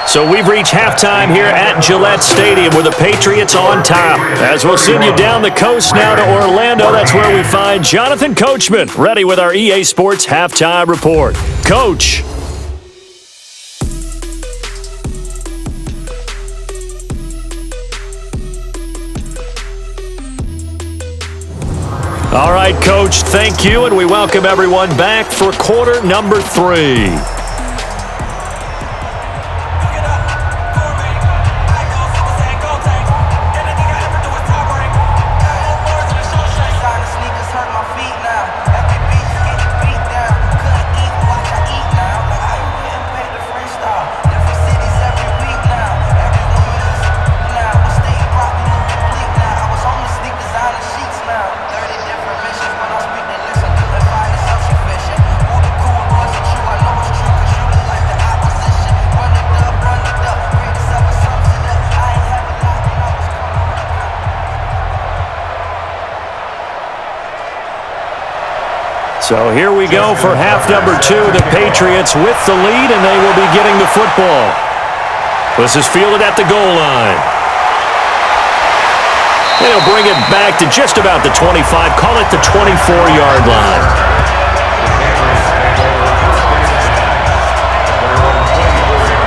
So we've reached halftime here at Gillette Stadium with the Patriots on top. As we'll send you down the coast now to Orlando, that's where we find Jonathan Coachman, ready with our EA Sports Halftime Report. Coach. All right, Coach, thank you, and we welcome everyone back for quarter number 3. So here we go for half number 2. The Patriots with the lead, and they will be getting the football. This is fielded at the goal line. They'll bring it back to just about the 25, call it the 24-yard line.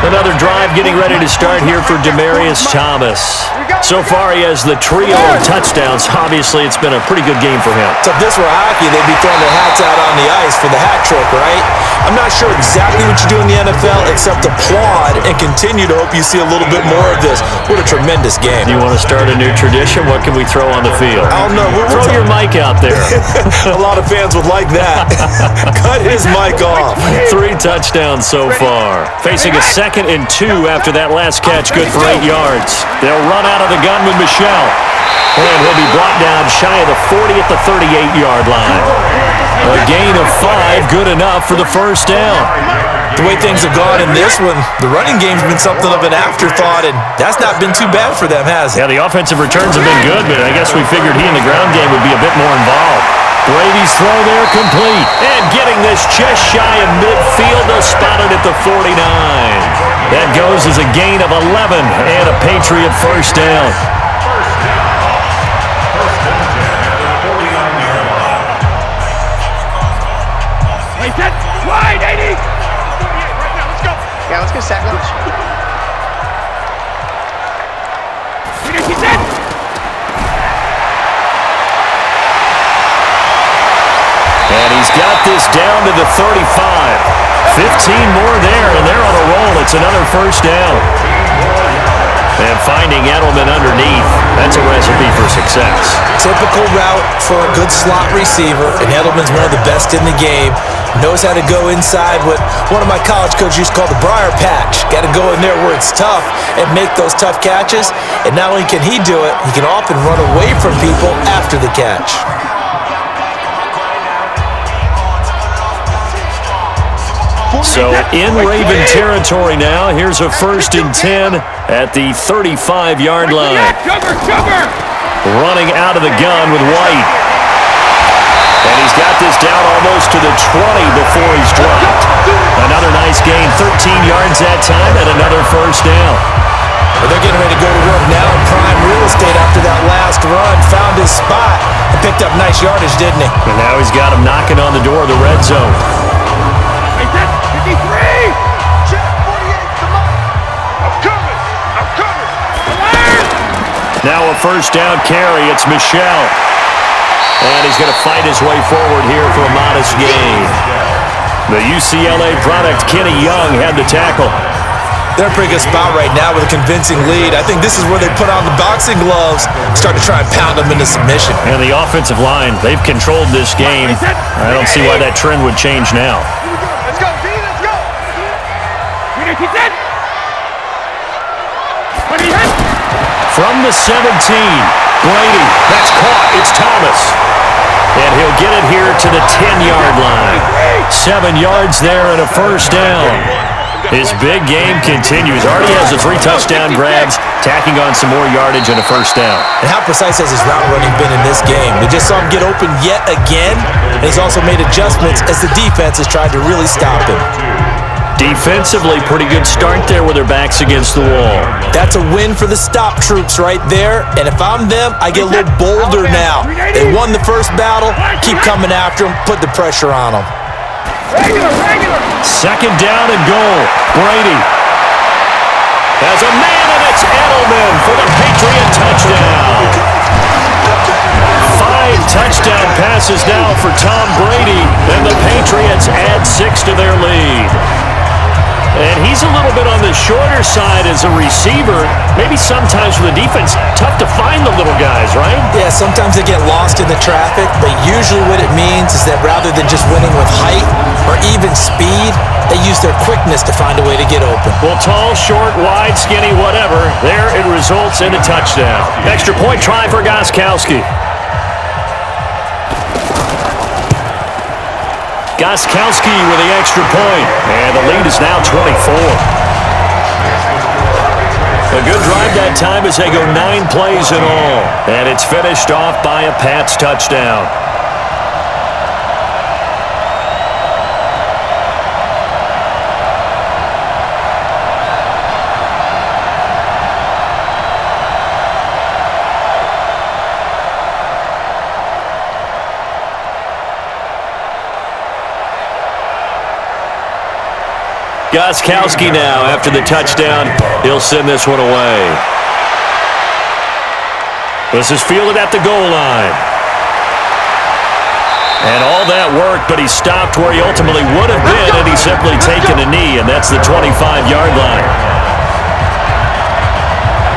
Another drive getting ready to start here for Demaryius Thomas. So far, he has the trio of touchdowns. Obviously, it's been a pretty good game for him. So if this were hockey, they'd be throwing their hats out on the ice for the hat trick, right? I'm not sure exactly what you do in the NFL except applaud and continue to hope you see a little bit more of this. What a tremendous game. Do you want to start a new tradition? What can we throw on the field? I don't know. Throw your mic out there. A lot of fans would like that. Cut his mic off. 3 touchdowns so far. Facing a 2nd and 2 after that last catch, good for 8 yards. They'll run out of the gun with Michel. And he'll be brought down shy of the 40 at the 38-yard line. A gain of 5, good enough for the first down. The way things have gone in this one, the running game's been something of an afterthought, and that's not been too bad for them, has it? Yeah, the offensive returns have been good, but I guess we figured he in the ground game would be a bit more involved. Brady's throw there complete. And getting this just shy of midfield, they'll spot it at the 49. That goes as a gain of 11 and a Patriot first down. Wait, set, wide, 80! Yeah, let's go set, coach. Finish, set! And he's got this down to the 35. 15 more there, and they're on a roll. It's another first down. And finding Edelman underneath, that's a recipe for success. Typical route for a good slot receiver, and Edelman's one of the best in the game. Knows how to go inside what one of my college coaches used to call the briar patch. Got to go in there where it's tough and make those tough catches. And not only can he do it, he can often run away from people after the catch. So in Raven territory now. Here's a 1st and 10 at the 35-yard line. Running out of the gun with White. And he's got this down almost to the 20 before he's dropped. Another nice gain, 13 yards that time, and another 1st down. Well, they're getting ready to go to work now in prime real estate after that last run. Found his spot and picked up nice yardage, didn't he? And now he's got him knocking on the door of the red zone. 53! Check 48, come on! I'm coming! Now a 1st down carry. It's Michel. And he's going to fight his way forward here for a modest gain. The UCLA product, Kenny Young, had the tackle. They're in a pretty good spot right now with a convincing lead. I think this is where they put on the boxing gloves, start to try and pound them into submission. And the offensive line, they've controlled this game. I don't see why that trend would change now. Let's go, D, let's go! From the 17, Brady. That's caught. It's Thomas. And he'll get it here to the 10-yard line. 7 yards there and a 1st down. His big game continues. Already has the 3 touchdown grabs, tacking on some more yardage and a 1st down. And how precise has his route running been in this game? We just saw him get open yet again, and he's also made adjustments as the defense has tried to really stop him. Defensively, pretty good start there with their backs against the wall. That's a win for the stop troops right there, and if I'm them, I get a little bolder now. They won the first battle, keep coming after them, put the pressure on them. Regular! 2nd down and goal. Brady has a man, and it's Edelman for the Patriot touchdown. 5 touchdown passes now for Tom Brady, and the Patriots add 6 to their lead. And he's a little bit on the shorter side as a receiver. Maybe sometimes for the defense, tough to find the little guys, right? Yeah, sometimes they get lost in the traffic, but usually what it means is that rather than just winning with height or even speed, they use their quickness to find a way to get open. Well, tall, short, wide, skinny, whatever, there it results in a touchdown. Extra point try for Gronkowski. Gronkowski with the extra point, and the lead is now 24. A good drive that time as they go 9 plays in all, and it's finished off by a Pats touchdown. Gronkowski now, after the touchdown, he'll send this one away. This is fielded at the goal line. And all that work, but he stopped where he ultimately would have been, and he's simply taken a knee, and that's the 25-yard line.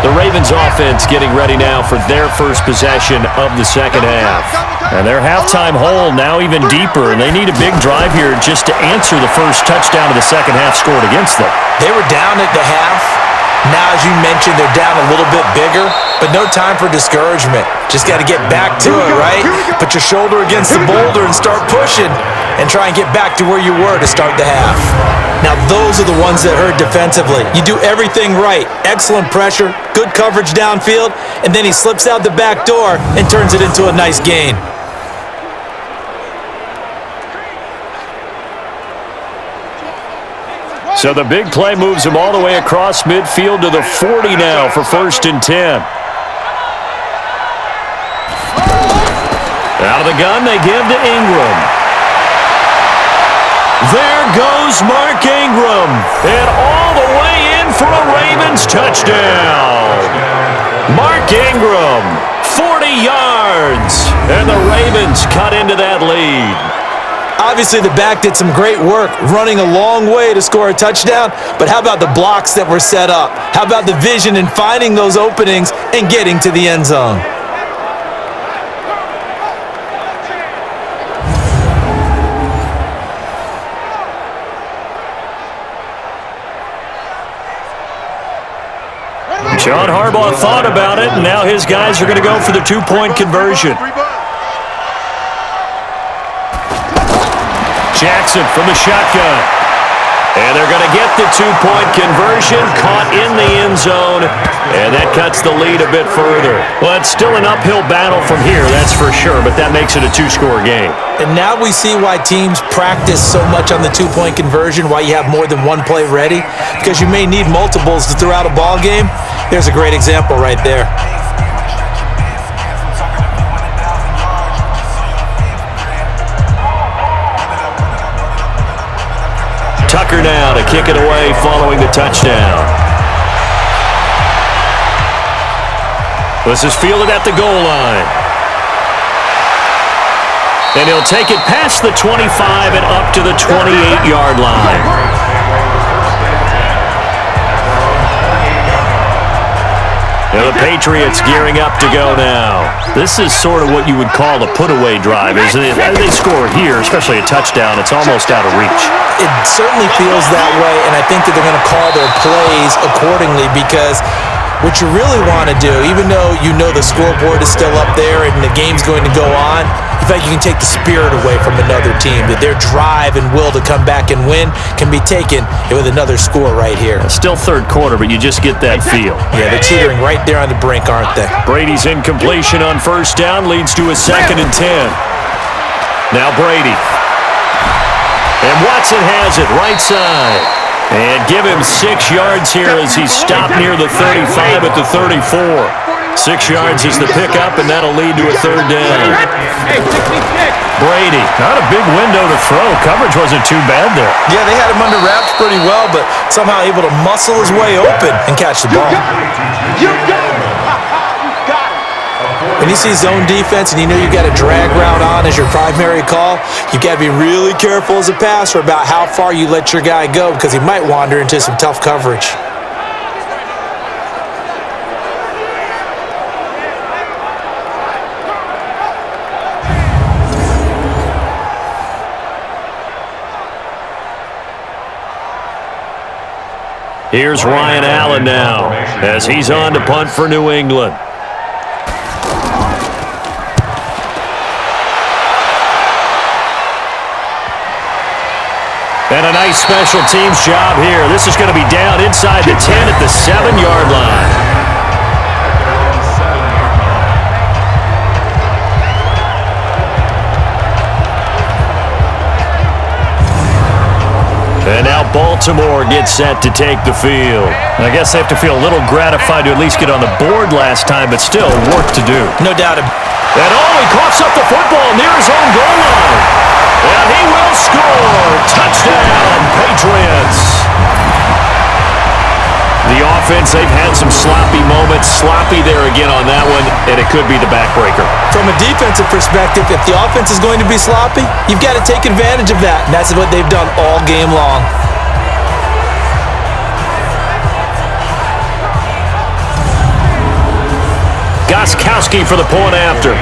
The Ravens offense getting ready now for their first possession of the second half. And their halftime hole now even deeper, and they need a big drive here just to answer the first touchdown of the second half scored against them. They were down at the half. Now, as you mentioned, they're down a little bit bigger, but no time for discouragement. Just got to get back to it, right? Put your shoulder against the boulder and start pushing and try and get back to where you were to start the half. Now, those are the ones that hurt defensively. You do everything right. Excellent pressure, good coverage downfield, and then he slips out the back door and turns it into a nice gain. So the big play moves him all the way across midfield to the 40 now for 1st and 10. Out of the gun, they give to Ingram. There goes Mark Ingram, and all the way in for a Ravens touchdown. Mark Ingram, 40 yards, and the Ravens cut into that lead. Obviously, the back did some great work running a long way to score a touchdown, but how about the blocks that were set up? How about the vision in finding those openings and getting to the end zone? John Harbaugh thought about it, and now his guys are going to go for the 2-point conversion. Jackson from the shotgun. And they're going to get the two-point conversion, caught in the end zone, and that cuts the lead a bit further. Well, it's still an uphill battle from here, that's for sure, but that makes it a two-score game. And now we see why teams practice so much on the two-point conversion, why you have more than one play ready, because you may need multiples to throw out a ball game. There's a great example right there. Tucker now to kick it away following the touchdown. This is fielded at the goal line. And he'll take it past the 25 and up to the 28-yard line. Now the Patriots gearing up to go now. This is sort of what you would call a put-away drive, isn't it? As they score here, especially a touchdown, it's almost out of reach. It certainly feels that way, and I think that they're going to call their plays accordingly because what you really want to do, even though you know the scoreboard is still up there and the game's going to go on, in fact, you can take the spirit away from another team, that their drive and will to come back and win can be taken with another score right here. Still third quarter, but you just get that feel. Yeah, they're teetering right there on the brink, aren't they? Brady's incompletion on first down leads to a 2nd and 10. Now Brady. And Watson has it right side. And give him 6 yards here as he's stopped near the 35 at the 34. 6 yards is the pickup, and that'll lead to a 3rd down. Brady, not a big window to throw. Coverage wasn't too bad there. Yeah, they had him under wraps pretty well, but somehow able to muscle his way open and catch the ball. You got it. When you see zone defense and you know you got a drag route on as your primary call, you got to be really careful as a passer about how far you let your guy go because he might wander into some tough coverage. Here's Ryan Allen now as he's on to punt for New England. And a nice special teams job here. This is going to be down inside the 10 at the 7-yard line. And now Baltimore gets set to take the field. I guess they have to feel a little gratified to at least get on the board last time, but still work to do. No doubt. And he coughs up the football near his own goal line. And he will score. Touchdown, Patriots. The offense, they've had some sloppy moments. Sloppy there again on that one, and it could be the backbreaker. From a defensive perspective, if the offense is going to be sloppy, you've got to take advantage of that, and that's what they've done all game long. Gronkowski for the point after.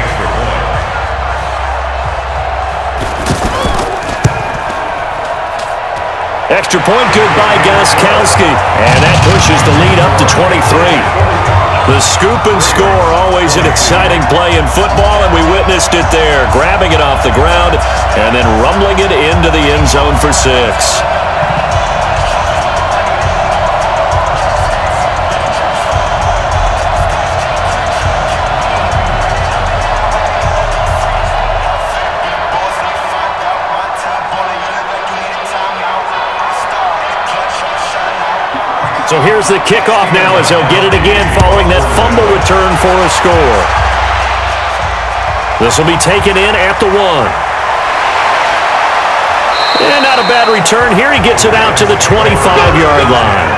Extra point good by Gronkowski. And that pushes the lead up to 23. The scoop and score, always an exciting play in football, and we witnessed it there. Grabbing it off the ground and then rumbling it into the end zone for 6. So here's the kickoff now as they'll get it again following that fumble return for a score. This will be taken in at the 1. And not a bad return here. He gets it out to the 25-yard line.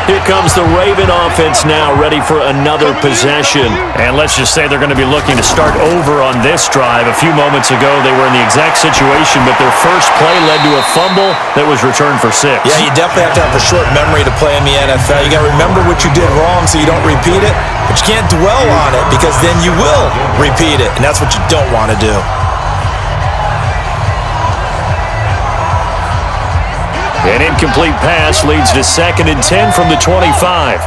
Here comes the Raven offense now, ready for another possession. And let's just say they're going to be looking to start over on this drive. A few moments ago, they were in the exact situation, but their first play led to a fumble that was returned for 6. Yeah, you definitely have to have a short memory to play in the NFL. You got to remember what you did wrong so you don't repeat it, but you can't dwell on it because then you will repeat it, and that's what you don't want to do. An incomplete pass leads to 2nd and 10 from the 25.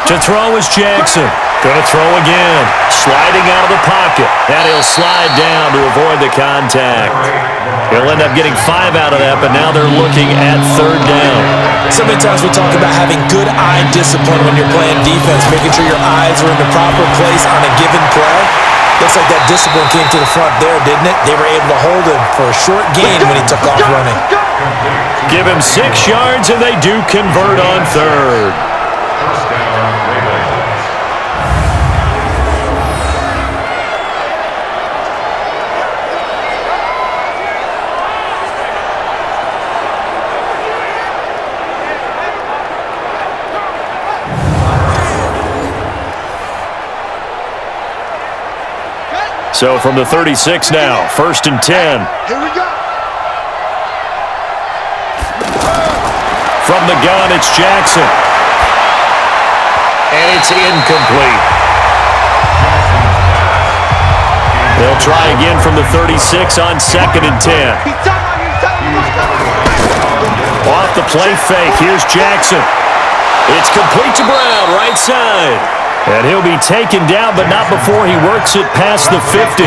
To throw is Jackson. Going to throw again. Sliding out of the pocket. And he'll slide down to avoid the contact. He'll end up getting 5 out of that, but now they're looking at 3rd down. So many times we talk about having good eye discipline when you're playing defense, making sure your eyes are in the proper place on a given play. Looks like that discipline came to the front there, didn't it? They were able to hold him for a short gain when he took off running. Give him 6 yards, and they do convert on 3rd. So from the 36 now, 1st and 10. Here we go. From the gun, it's Jackson. And it's incomplete. They'll try again from the 36 on 2nd and 10. Off the play fake, here's Jackson. It's complete to Brown, right side. And he'll be taken down, but not before he works it past the 50.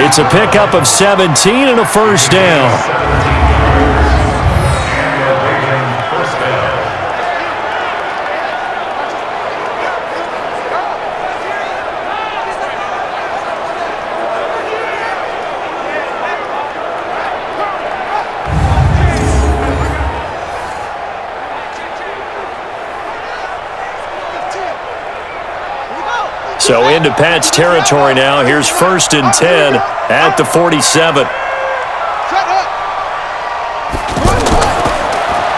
It's a pickup of 17 and a 1st down. So into Pat's territory now. Here's 1st and 10 at the 47.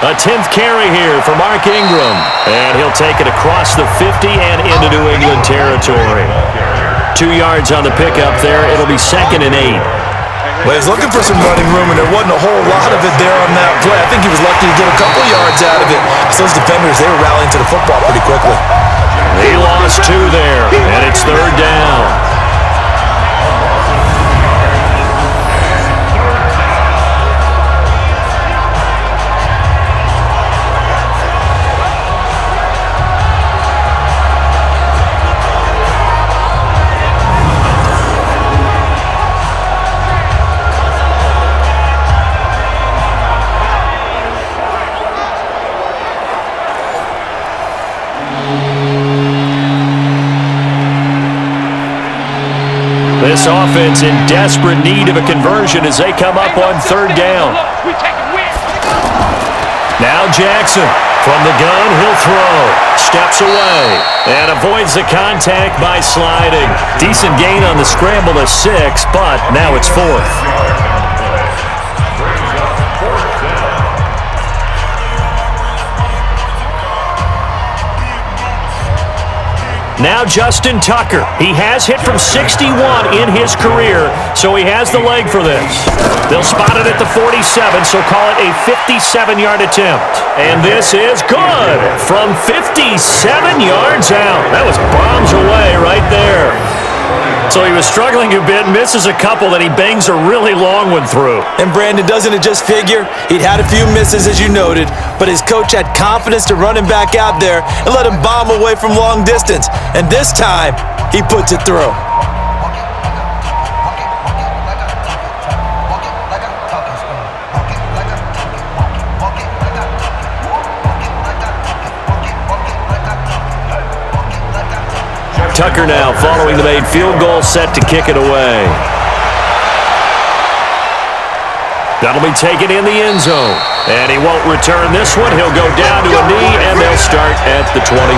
A 10th carry here for Mark Ingram. And he'll take it across the 50 and into New England territory. 2 yards on the pickup there. It'll be 2nd and 8. Well, he's looking for some running room, and there wasn't a whole lot of it there on that play. I think he was lucky to get a couple yards out of it. So those defenders, they were rallying to the football pretty quickly. He lost 2 there, and it's 3rd down. This offense in desperate need of a conversion as they come up on 3rd down. Now Jackson from the gun, he'll throw. Steps away and avoids the contact by sliding. Decent gain on the scramble to 6, but now it's 4th. Now Justin Tucker. He has hit from 61 in his career, so he has the leg for this. They'll spot it at the 47, so call it a 57-yard attempt. And this is good from 57 yards out. That was bombs away right there. So he was struggling a bit, misses a couple, then he bangs a really long one through. And Brandon, doesn't it just figure? He'd had a few misses, as you noted, but his coach had confidence to run him back out there and let him bomb away from long distance. And this time, he puts it through. Tucker now following the made field goal, set to kick it away. That'll be taken in the end zone. And he won't return this one. He'll go down to a knee, and they'll start at the 25.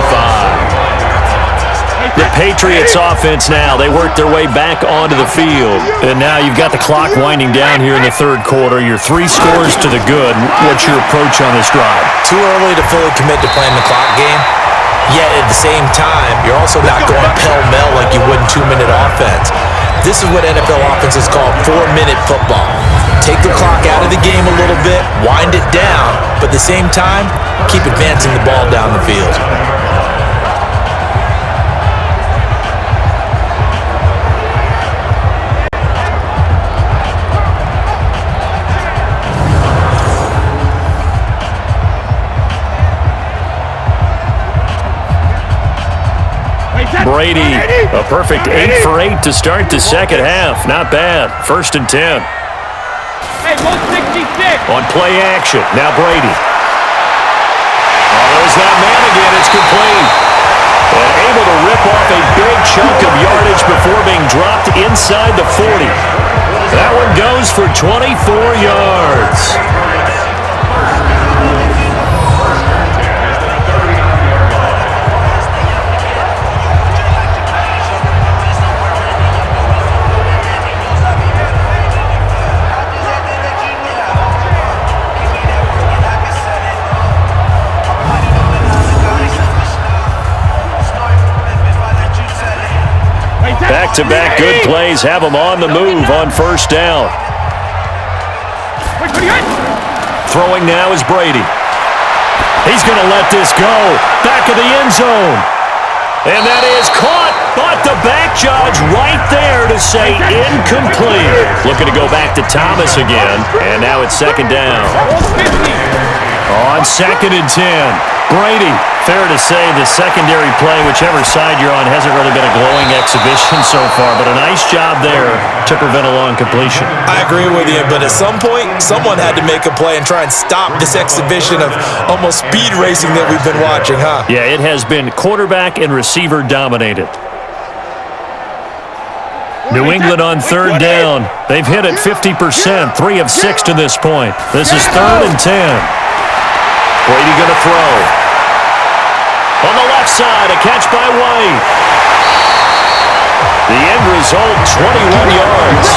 The Patriots offense now. They work their way back onto the field. And now you've got the clock winding down here in the 3rd quarter. You're 3 scores to the good. What's your approach on this drive? Too early to fully commit to playing the clock game. Yet at the same time, you're also not going pell-mell like you would in 2-minute offense. This is what NFL offenses call 4-minute football. Take the clock out of the game a little bit, wind it down, but at the same time, keep advancing the ball down the field. Brady, a perfect 8 for 8 to start the second half. Not bad. 1st and 10. Hey, 166. On play action. Now Brady. Oh, there's that man again. It's complete. And able to rip off a big chunk of yardage before being dropped inside the 40. That one goes for 24 yards. Back-to-back good plays have them on the move on 1st down. Throwing now is Brady. He's going to let this go. Back of the end zone. And that is caught, but the back judge right there to say incomplete. Looking to go back to Thomas again, and now it's 2nd down. On 2nd and 10, Brady. Fair to say the secondary play, whichever side you're on, hasn't really been a glowing exhibition so far, but a nice job there to prevent a long completion. I agree with you, but at some point, someone had to make a play and try and stop this exhibition of almost speed racing that we've been watching, huh? Yeah, it has been quarterback and receiver dominated. New England on 3rd down. They've hit it 50%, 3 of 6 to this point. This is 3rd and 10. Brady going to throw. On the left side, a catch by White. The end result, 21 yards.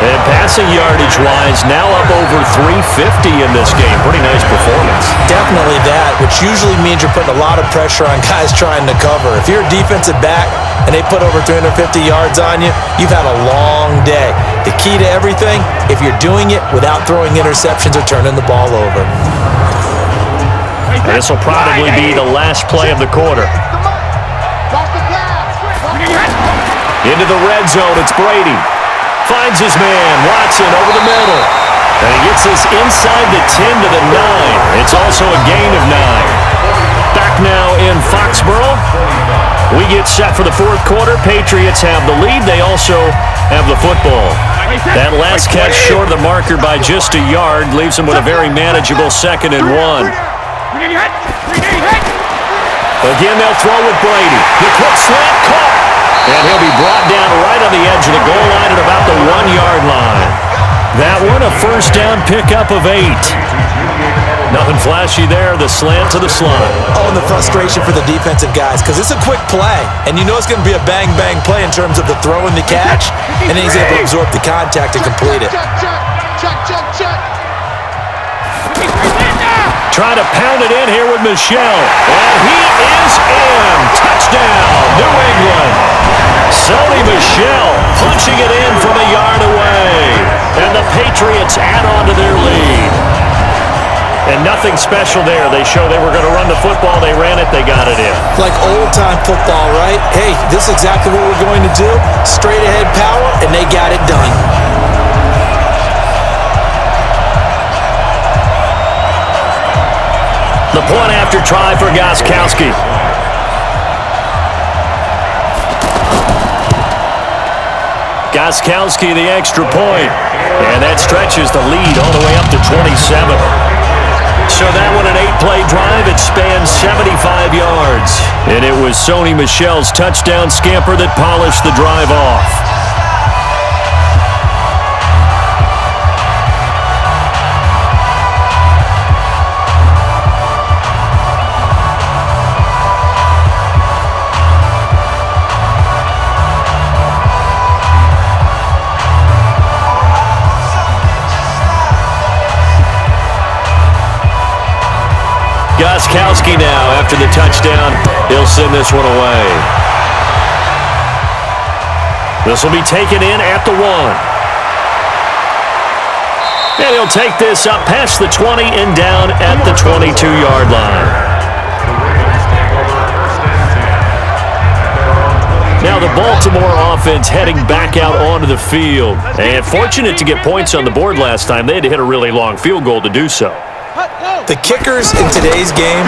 And passing yardage-wise, now up over 350 in this game. Pretty nice performance. Definitely that, which usually means you're putting a lot of pressure on guys trying to cover. If you're a defensive back and they put over 350 yards on you, you've had a long day. The key to everything, if you're doing it without throwing interceptions or turning the ball over. And this will probably be the last play of the quarter. Into the red zone, it's Brady. Finds his man, Watson over the middle. And he gets this inside the 10 to the 9. It's also a gain of 9. Back now in Foxborough. We get set for the 4th quarter. Patriots have the lead. They also have the football. That last catch short of the marker by just a yard leaves them with a very manageable 2nd and 1. Again, they'll throw with Brady. The quick slant caught. And he'll be brought down right on the edge of the goal line at about the 1-yard line. That one, a 1st down pickup of 8. Nothing flashy there, the slant to the slot. Oh, and the frustration for the defensive guys, because it's a quick play, and you know it's going to be a bang-bang play in terms of the throw and the catch, and then he's able to absorb the contact and complete it. Try to pound it in here with Michel. And he is in. Touchdown, New England. Sony Michel punching it in from a yard away. And the Patriots add on to their lead. And nothing special there. They show they were going to run the football. They ran it. They got it in. Like old-time football, right? Hey, this is exactly what we're going to do. Straight-ahead power, and they got it done. The point after try for Gronkowski. Gronkowski the extra point. And that stretches the lead all the way up to 27. So that one an 8-play drive. It spans 75 yards. And it was Sony Michel's touchdown scamper that polished the drive off. Gronkowski now, after the touchdown, he'll send this one away. This will be taken in at the 1. And he'll take this up past the 20 and down at the 22-yard line. Now the Baltimore offense heading back out onto the field. And fortunate to get points on the board last time. They had to hit a really long field goal to do so. The kickers in today's game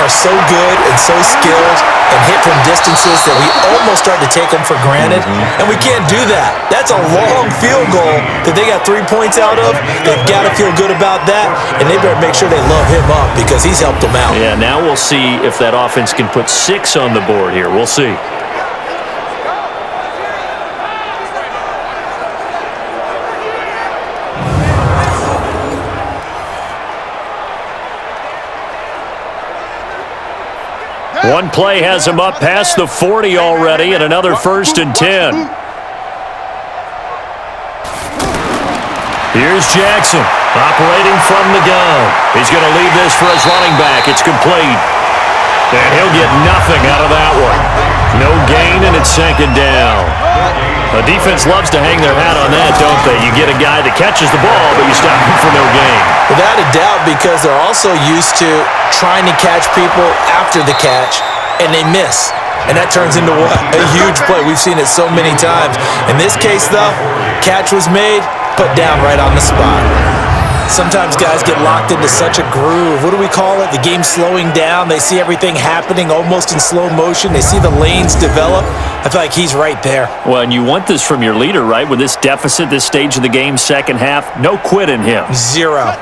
are so good and so skilled and hit from distances that we almost start to take them for granted, and we can't do that. That's a long field goal that they got 3 points out of. They've got to feel good about that, and they better make sure they love him up because he's helped them out. Yeah, now we'll see if that offense can put 6 on the board here. We'll see. One play has him up past the 40 already, and another 1st and 10. Here's Jackson, operating from the gun. He's going to leave this for his running back. It's complete. And he'll get nothing out of that one. No gain, and it's 2nd down. The defense loves to hang their hat on that, don't they? You get a guy that catches the ball, but you stop him for no gain. Without a doubt, because they're also used to trying to catch people after the catch, and they miss. And that turns into what? A huge play. We've seen it so many times. In this case, though, catch was made, put down right on the spot. Sometimes guys get locked into such a groove. What do we call it? The game's slowing down. They see everything happening almost in slow motion. They see the lanes develop. I feel like he's right there. Well, and you want this from your leader, right? With this deficit, this stage of the game, second half, no quit in him. 0.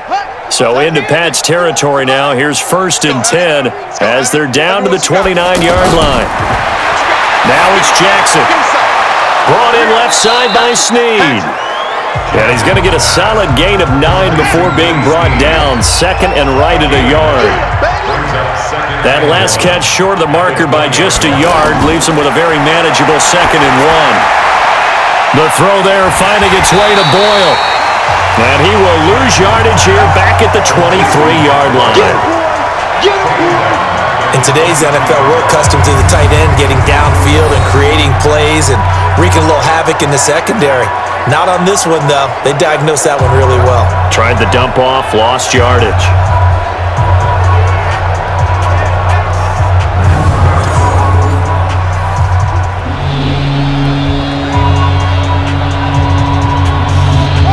So into Pat's territory now. Here's 1st and 10 as they're down to the 29-yard line. Now it's Jackson. Brought in left side by Snead. And he's going to get a solid gain of 9 before being brought down. 2nd and right at a yard. That last catch short of the marker by just a yard leaves him with a very manageable 2nd and 1. The throw there finding its way to Boyle. And he will lose yardage here back at the 23-yard line. In today's NFL, we're accustomed to the tight end getting downfield and creating plays and wreaking a little havoc in the secondary. Not on this one, though. They diagnosed that one really well. Tried the dump off, lost yardage.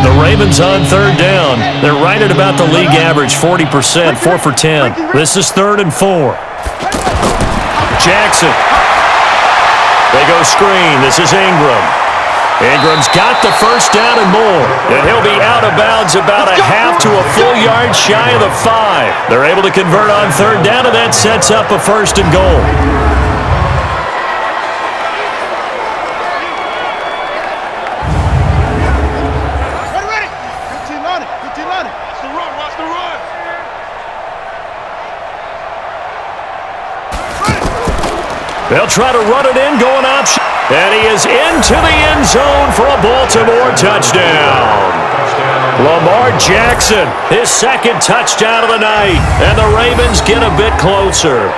The Ravens on 3rd down. They're right at about the league average, 40%, 4 for 10. This is 3rd and 4. Jackson. They go screen. This is Ingram. Ingram's got the 1st down and more. And he'll be out of bounds about a half to a full yard shy of the 5. They're able to convert on 3rd down, and that sets up a 1st and goal. They'll try to run it in, going option. And he is into the end zone for a Baltimore touchdown. Lamar Jackson, his 2nd touchdown of the night. And the Ravens get a bit closer.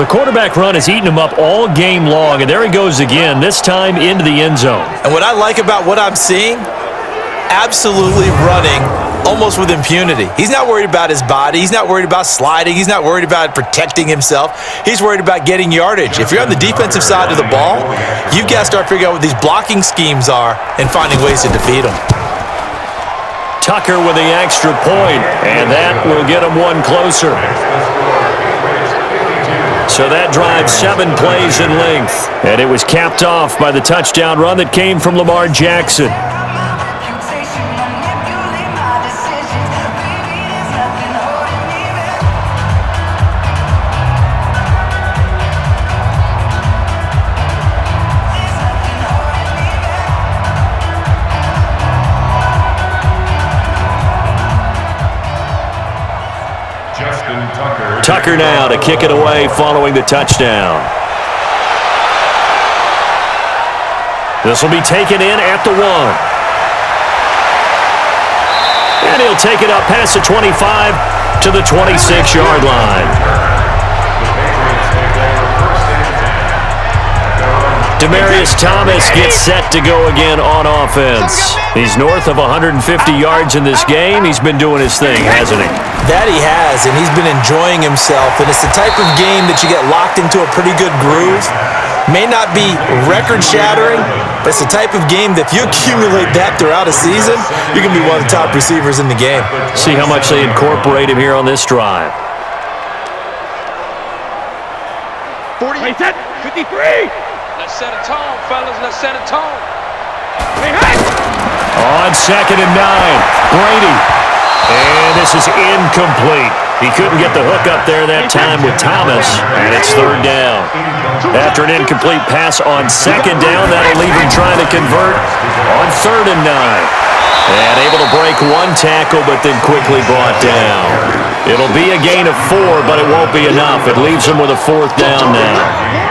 The quarterback run has eaten him up all game long, and there he goes again, this time into the end zone. And what I like about what I'm seeing, absolutely running almost with impunity. He's not worried about his body. He's not worried about sliding. He's not worried about protecting himself. He's worried about getting yardage. If you're on the defensive side of the ball, you've got to start figuring out what these blocking schemes are and finding ways to defeat them. Tucker with the extra point, and that will get him one closer. So that drives 7 plays in length, and it was capped off by the touchdown run that came from Lamar Jackson. Tucker now to kick it away following the touchdown. This will be taken in at the 1. And he'll take it up past the 25 to the 26-yard line. Demaryius Thomas gets set to go again on offense. He's north of 150 yards in this game. He's been doing his thing, hasn't he? That he has, and he's been enjoying himself. And it's the type of game that you get locked into a pretty good groove. May not be record-shattering, but it's the type of game that if you accumulate that throughout a season, you're going to be one of the top receivers in the game. See how much they incorporate him here on this drive. 40, 53. Let's set a tone, fellas. Let's set a tone. On 2nd and 9, Brady. And this is incomplete. He couldn't get the hook up there that time with Thomas, and it's 3rd down. After an incomplete pass on 2nd down, that'll leave him trying to convert on 3rd and 9. And able to break one tackle, but then quickly brought down. It'll be a gain of 4, but it won't be enough. It leaves him with a 4th down now.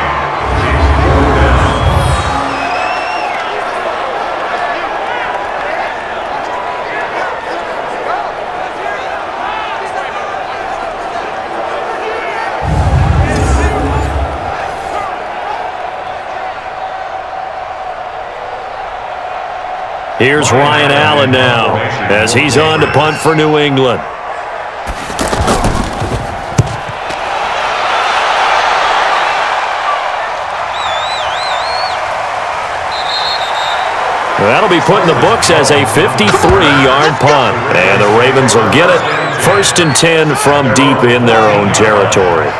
Here's Ryan Allen now as he's on to punt for New England. That'll be put in the books as a 53-yard punt. And the Ravens will get it. 1st and 10 from deep in their own territory.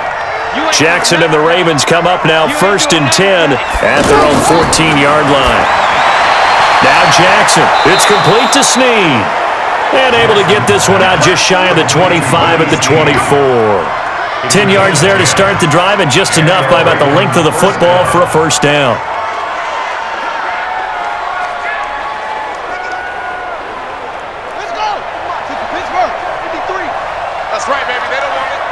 Jackson and the Ravens come up now 1st and 10 at their own 14-yard line. Now Jackson, it's complete to Snead. And able to get this one out just shy of the 25 at the 24. 10 yards there to start the drive, and just enough by about the length of the football for a 1st down. Let's go. Pittsburgh, 53. That's right, baby. They don't want it.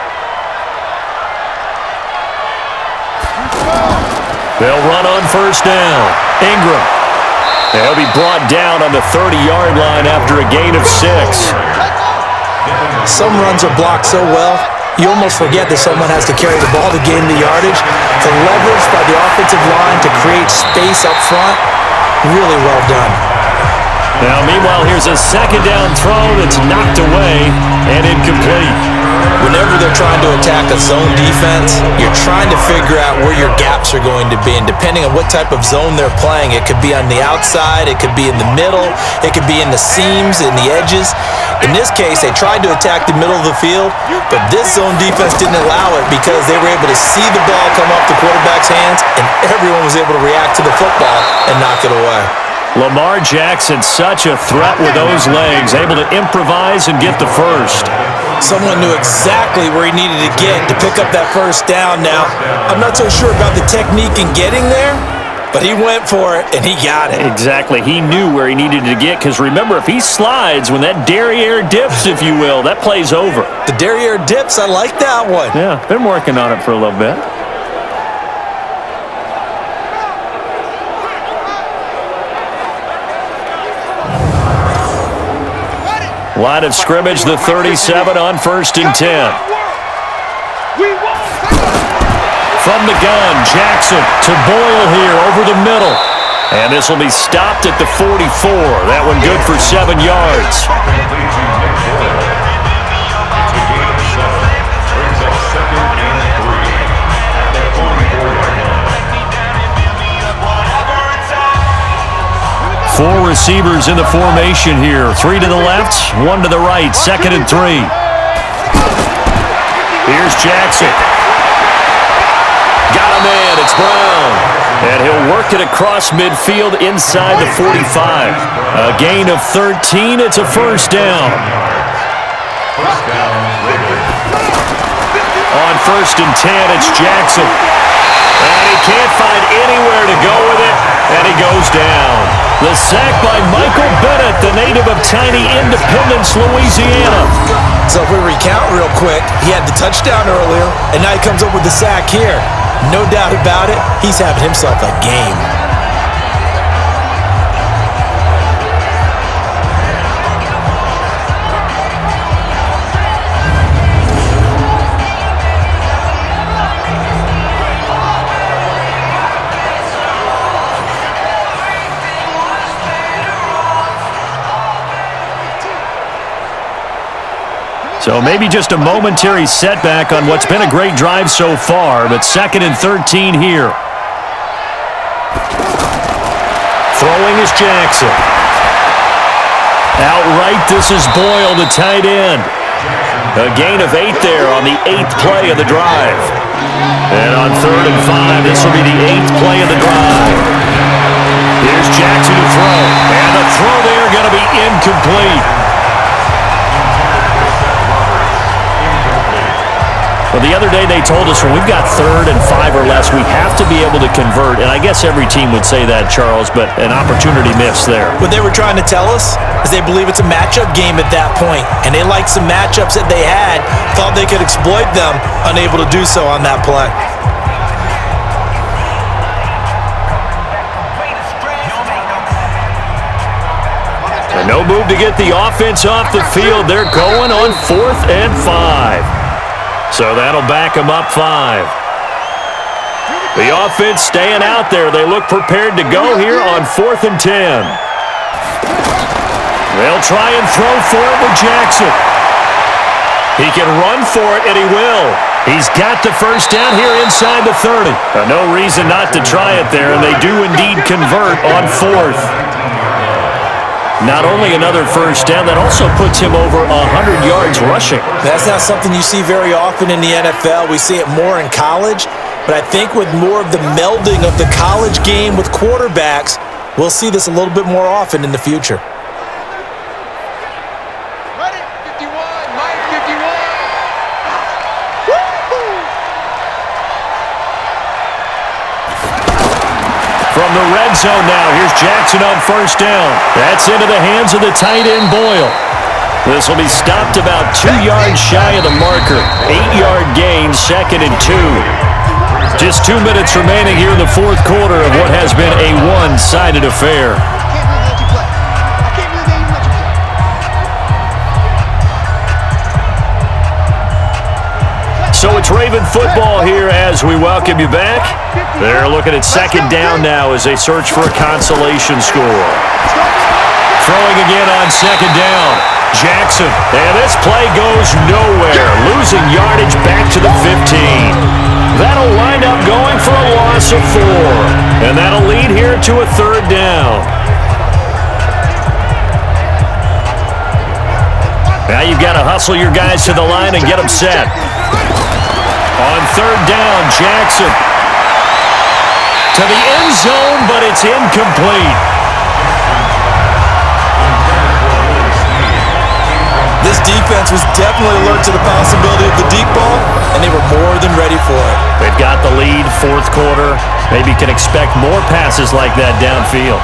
They'll run on 1st down. Ingram. He'll be brought down on the 30-yard line after a gain of 6. Some runs are blocked so well, you almost forget that someone has to carry the ball to gain the yardage. The leverage by the offensive line to create space up front, really well done. Now, meanwhile, here's a 2nd down throw that's knocked away and incomplete. Whenever they're trying to attack a zone defense, you're trying to figure out where your gaps are going to be. And depending on what type of zone they're playing, it could be on the outside, it could be in the middle, it could be in the seams, in the edges. In this case, they tried to attack the middle of the field, but this zone defense didn't allow it because they were able to see the ball come off the quarterback's hands, and everyone was able to react to the football and knock it away. Lamar Jackson, such a threat with those legs, able to improvise and get the 1st. Someone knew exactly where he needed to get to pick up that 1st down. Now, I'm not so sure about the technique in getting there, but he went for it, and he got it. Exactly. He knew where he needed to get, because remember, if he slides, when that derriere dips, if you will, that play's over. The derriere dips, I like that one. Yeah, been working on it for a little bit. Line of scrimmage, the 37 on 1st and 10. From the gun, Jackson to Boyle here over the middle. And this will be stopped at the 44. That one good for 7 yards. 4 receivers in the formation here. 3 to the left, 1 to the right. 2nd and 3. Here's Jackson. Got a man. It's Brown. And he'll work it across midfield inside the 45. A gain of 13. It's a 1st down. On 1st and 10, it's Jackson. And he can't find anywhere to go with it, and he goes down. The sack by Michael Bennett, the native of tiny Independence, Louisiana. So if we recount real quick, he had the touchdown earlier, and now he comes up with the sack here. No doubt about it, he's having himself a game. So maybe just a momentary setback on what's been a great drive so far, but 2nd and 13 here. Throwing is Jackson. Outright, this is Boyle, the tight end. A gain of 8 there on the 8th play of the drive. And on 3rd and 5, this will be the 8th play of the drive. Here's Jackson to throw. And the throw there going to be incomplete. Well, the other day they told us when we've got 3rd and 5 or less, we have to be able to convert. And I guess every team would say that, Charles, but an opportunity missed there. What they were trying to tell us is they believe it's a matchup game at that point, and they liked some matchups that they had, thought they could exploit them, unable to do so on that play. And no move to get the offense off the field. They're going on 4th and 5. So that'll back them up 5. The offense staying out there. They look prepared to go here on 4th and 10. They'll try and throw for it with Jackson. He can run for it, and he will. He's got the first down here inside the 30. No reason not to try it there, and they do indeed convert on 4th. Not only another first down, that also puts him over 100 yards rushing. That's not something you see very often in the NFL. We see it more in college, but I think with more of the melding of the college game with quarterbacks, we'll see this a little bit more often in the future. Ready? 51, Mike, 51. From the red zone now, here's Jackson on first down. That's into the hands of the tight end, Boyle. This will be stopped about 2 yards shy of the marker. 8-yard gain, 2nd and 2. Just 2 minutes remaining here in the 4th quarter of what has been a one-sided affair. So it's Raven football here as we welcome you back. They're looking at 2nd down now as they search for a consolation score. Throwing again on 2nd down. Jackson. And this play goes nowhere. Losing yardage back to the 15. That'll wind up going for a loss of 4. And that'll lead here to a 3rd down. Now you've got to hustle your guys to the line and get them set. On 3rd down, Jackson to the end zone, but it's incomplete. This defense was definitely alert to the possibility of the deep ball, and they were more than ready for it. They've got the lead, 4th quarter. Maybe can expect more passes like that downfield.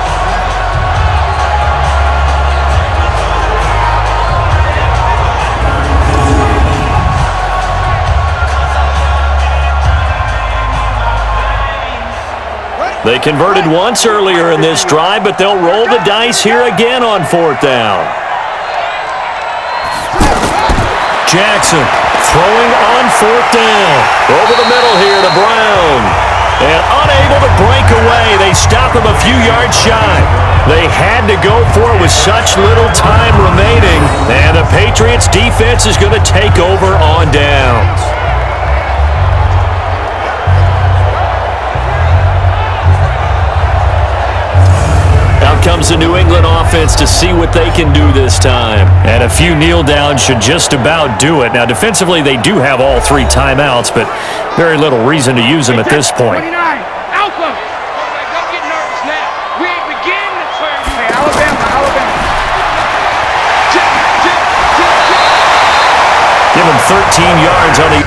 They converted once earlier in this drive, but they'll roll the dice here again on 4th down. Jackson throwing on 4th down. Over the middle here to Brown. And unable to break away. They stop him a few yards shy. They had to go for it with such little time remaining. And the Patriots defense is going to take over on downs. Comes the New England offense to see what they can do this time. And a few kneel downs should just about do it. Now, defensively, they do have all 3 timeouts, but very little reason to use them at this point. 29, Alpha. Don't get nervous now. We ain't beginning to turn you. Hey, Alabama. Give them 13 yards on the...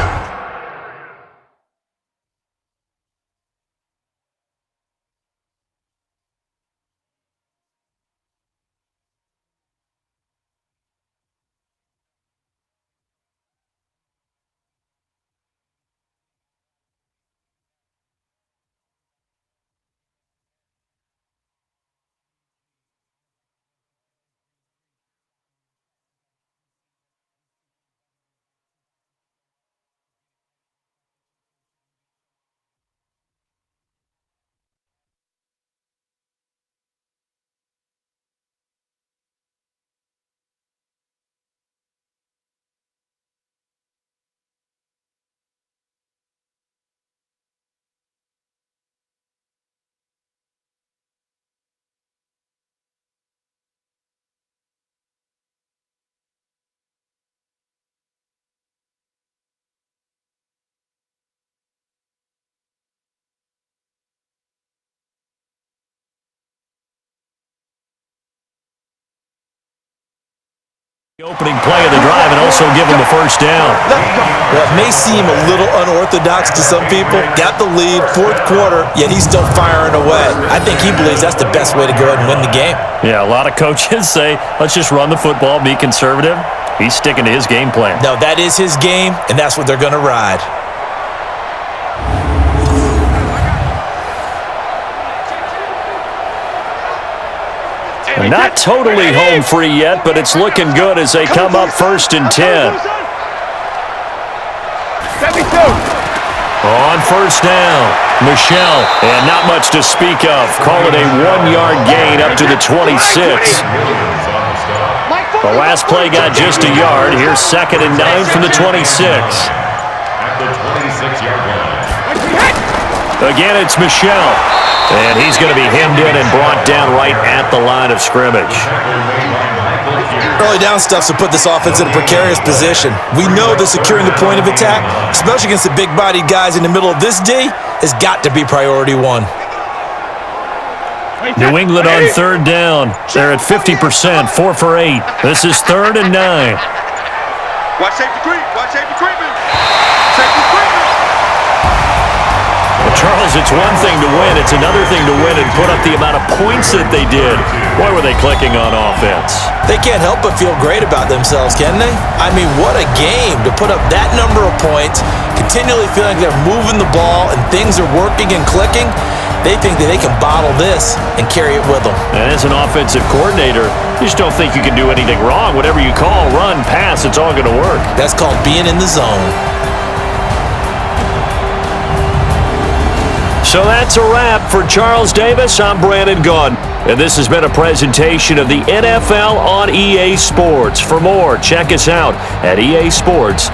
The opening play of the drive and also give him a first down. Well, it may seem a little unorthodox to some people. Got the lead, fourth quarter, yet he's still firing away. I think he believes that's the best way to go ahead and win the game. Yeah, a lot of coaches say, let's just run the football, be conservative. He's sticking to his game plan. No, that is his game, and that's what they're going to ride. They're not totally home free yet, but it's looking good as they come up 1st and 10. On first down, Michelle, and not much to speak of. Call it a 1-yard gain up to the 26. The last play got just a yard. Here's 2nd and 9 from the 26. Again, it's Michelle. And he's going to be hemmed in and brought down right at the line of scrimmage. Early down stuff to put this offense in a precarious position. We know that securing the point of attack, especially against the big-bodied guys in the middle of this D, has got to be priority one. New England on 3rd down. They're at 50%, 4 for 8. This is 3rd and 9. Watch safety creep. Watch safety creeping. Safety creeping. Charles, it's one thing to win. It's another thing to win and put up the amount of points that they did. Boy, were they clicking on offense. They can't help but feel great about themselves, can they? I mean, what a game to put up that number of points, continually feeling like they're moving the ball and things are working and clicking. They think that they can bottle this and carry it with them. And as an offensive coordinator, you just don't think you can do anything wrong. Whatever you call, run, pass, it's all going to work. That's called being in the zone. So that's a wrap for Charles Davis. I'm Brandon Gaudin, and this has been a presentation of the NFL on EA Sports. For more, check us out at easports.com.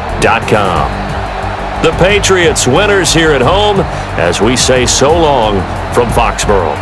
The Patriots winners here at home as we say so long from Foxborough.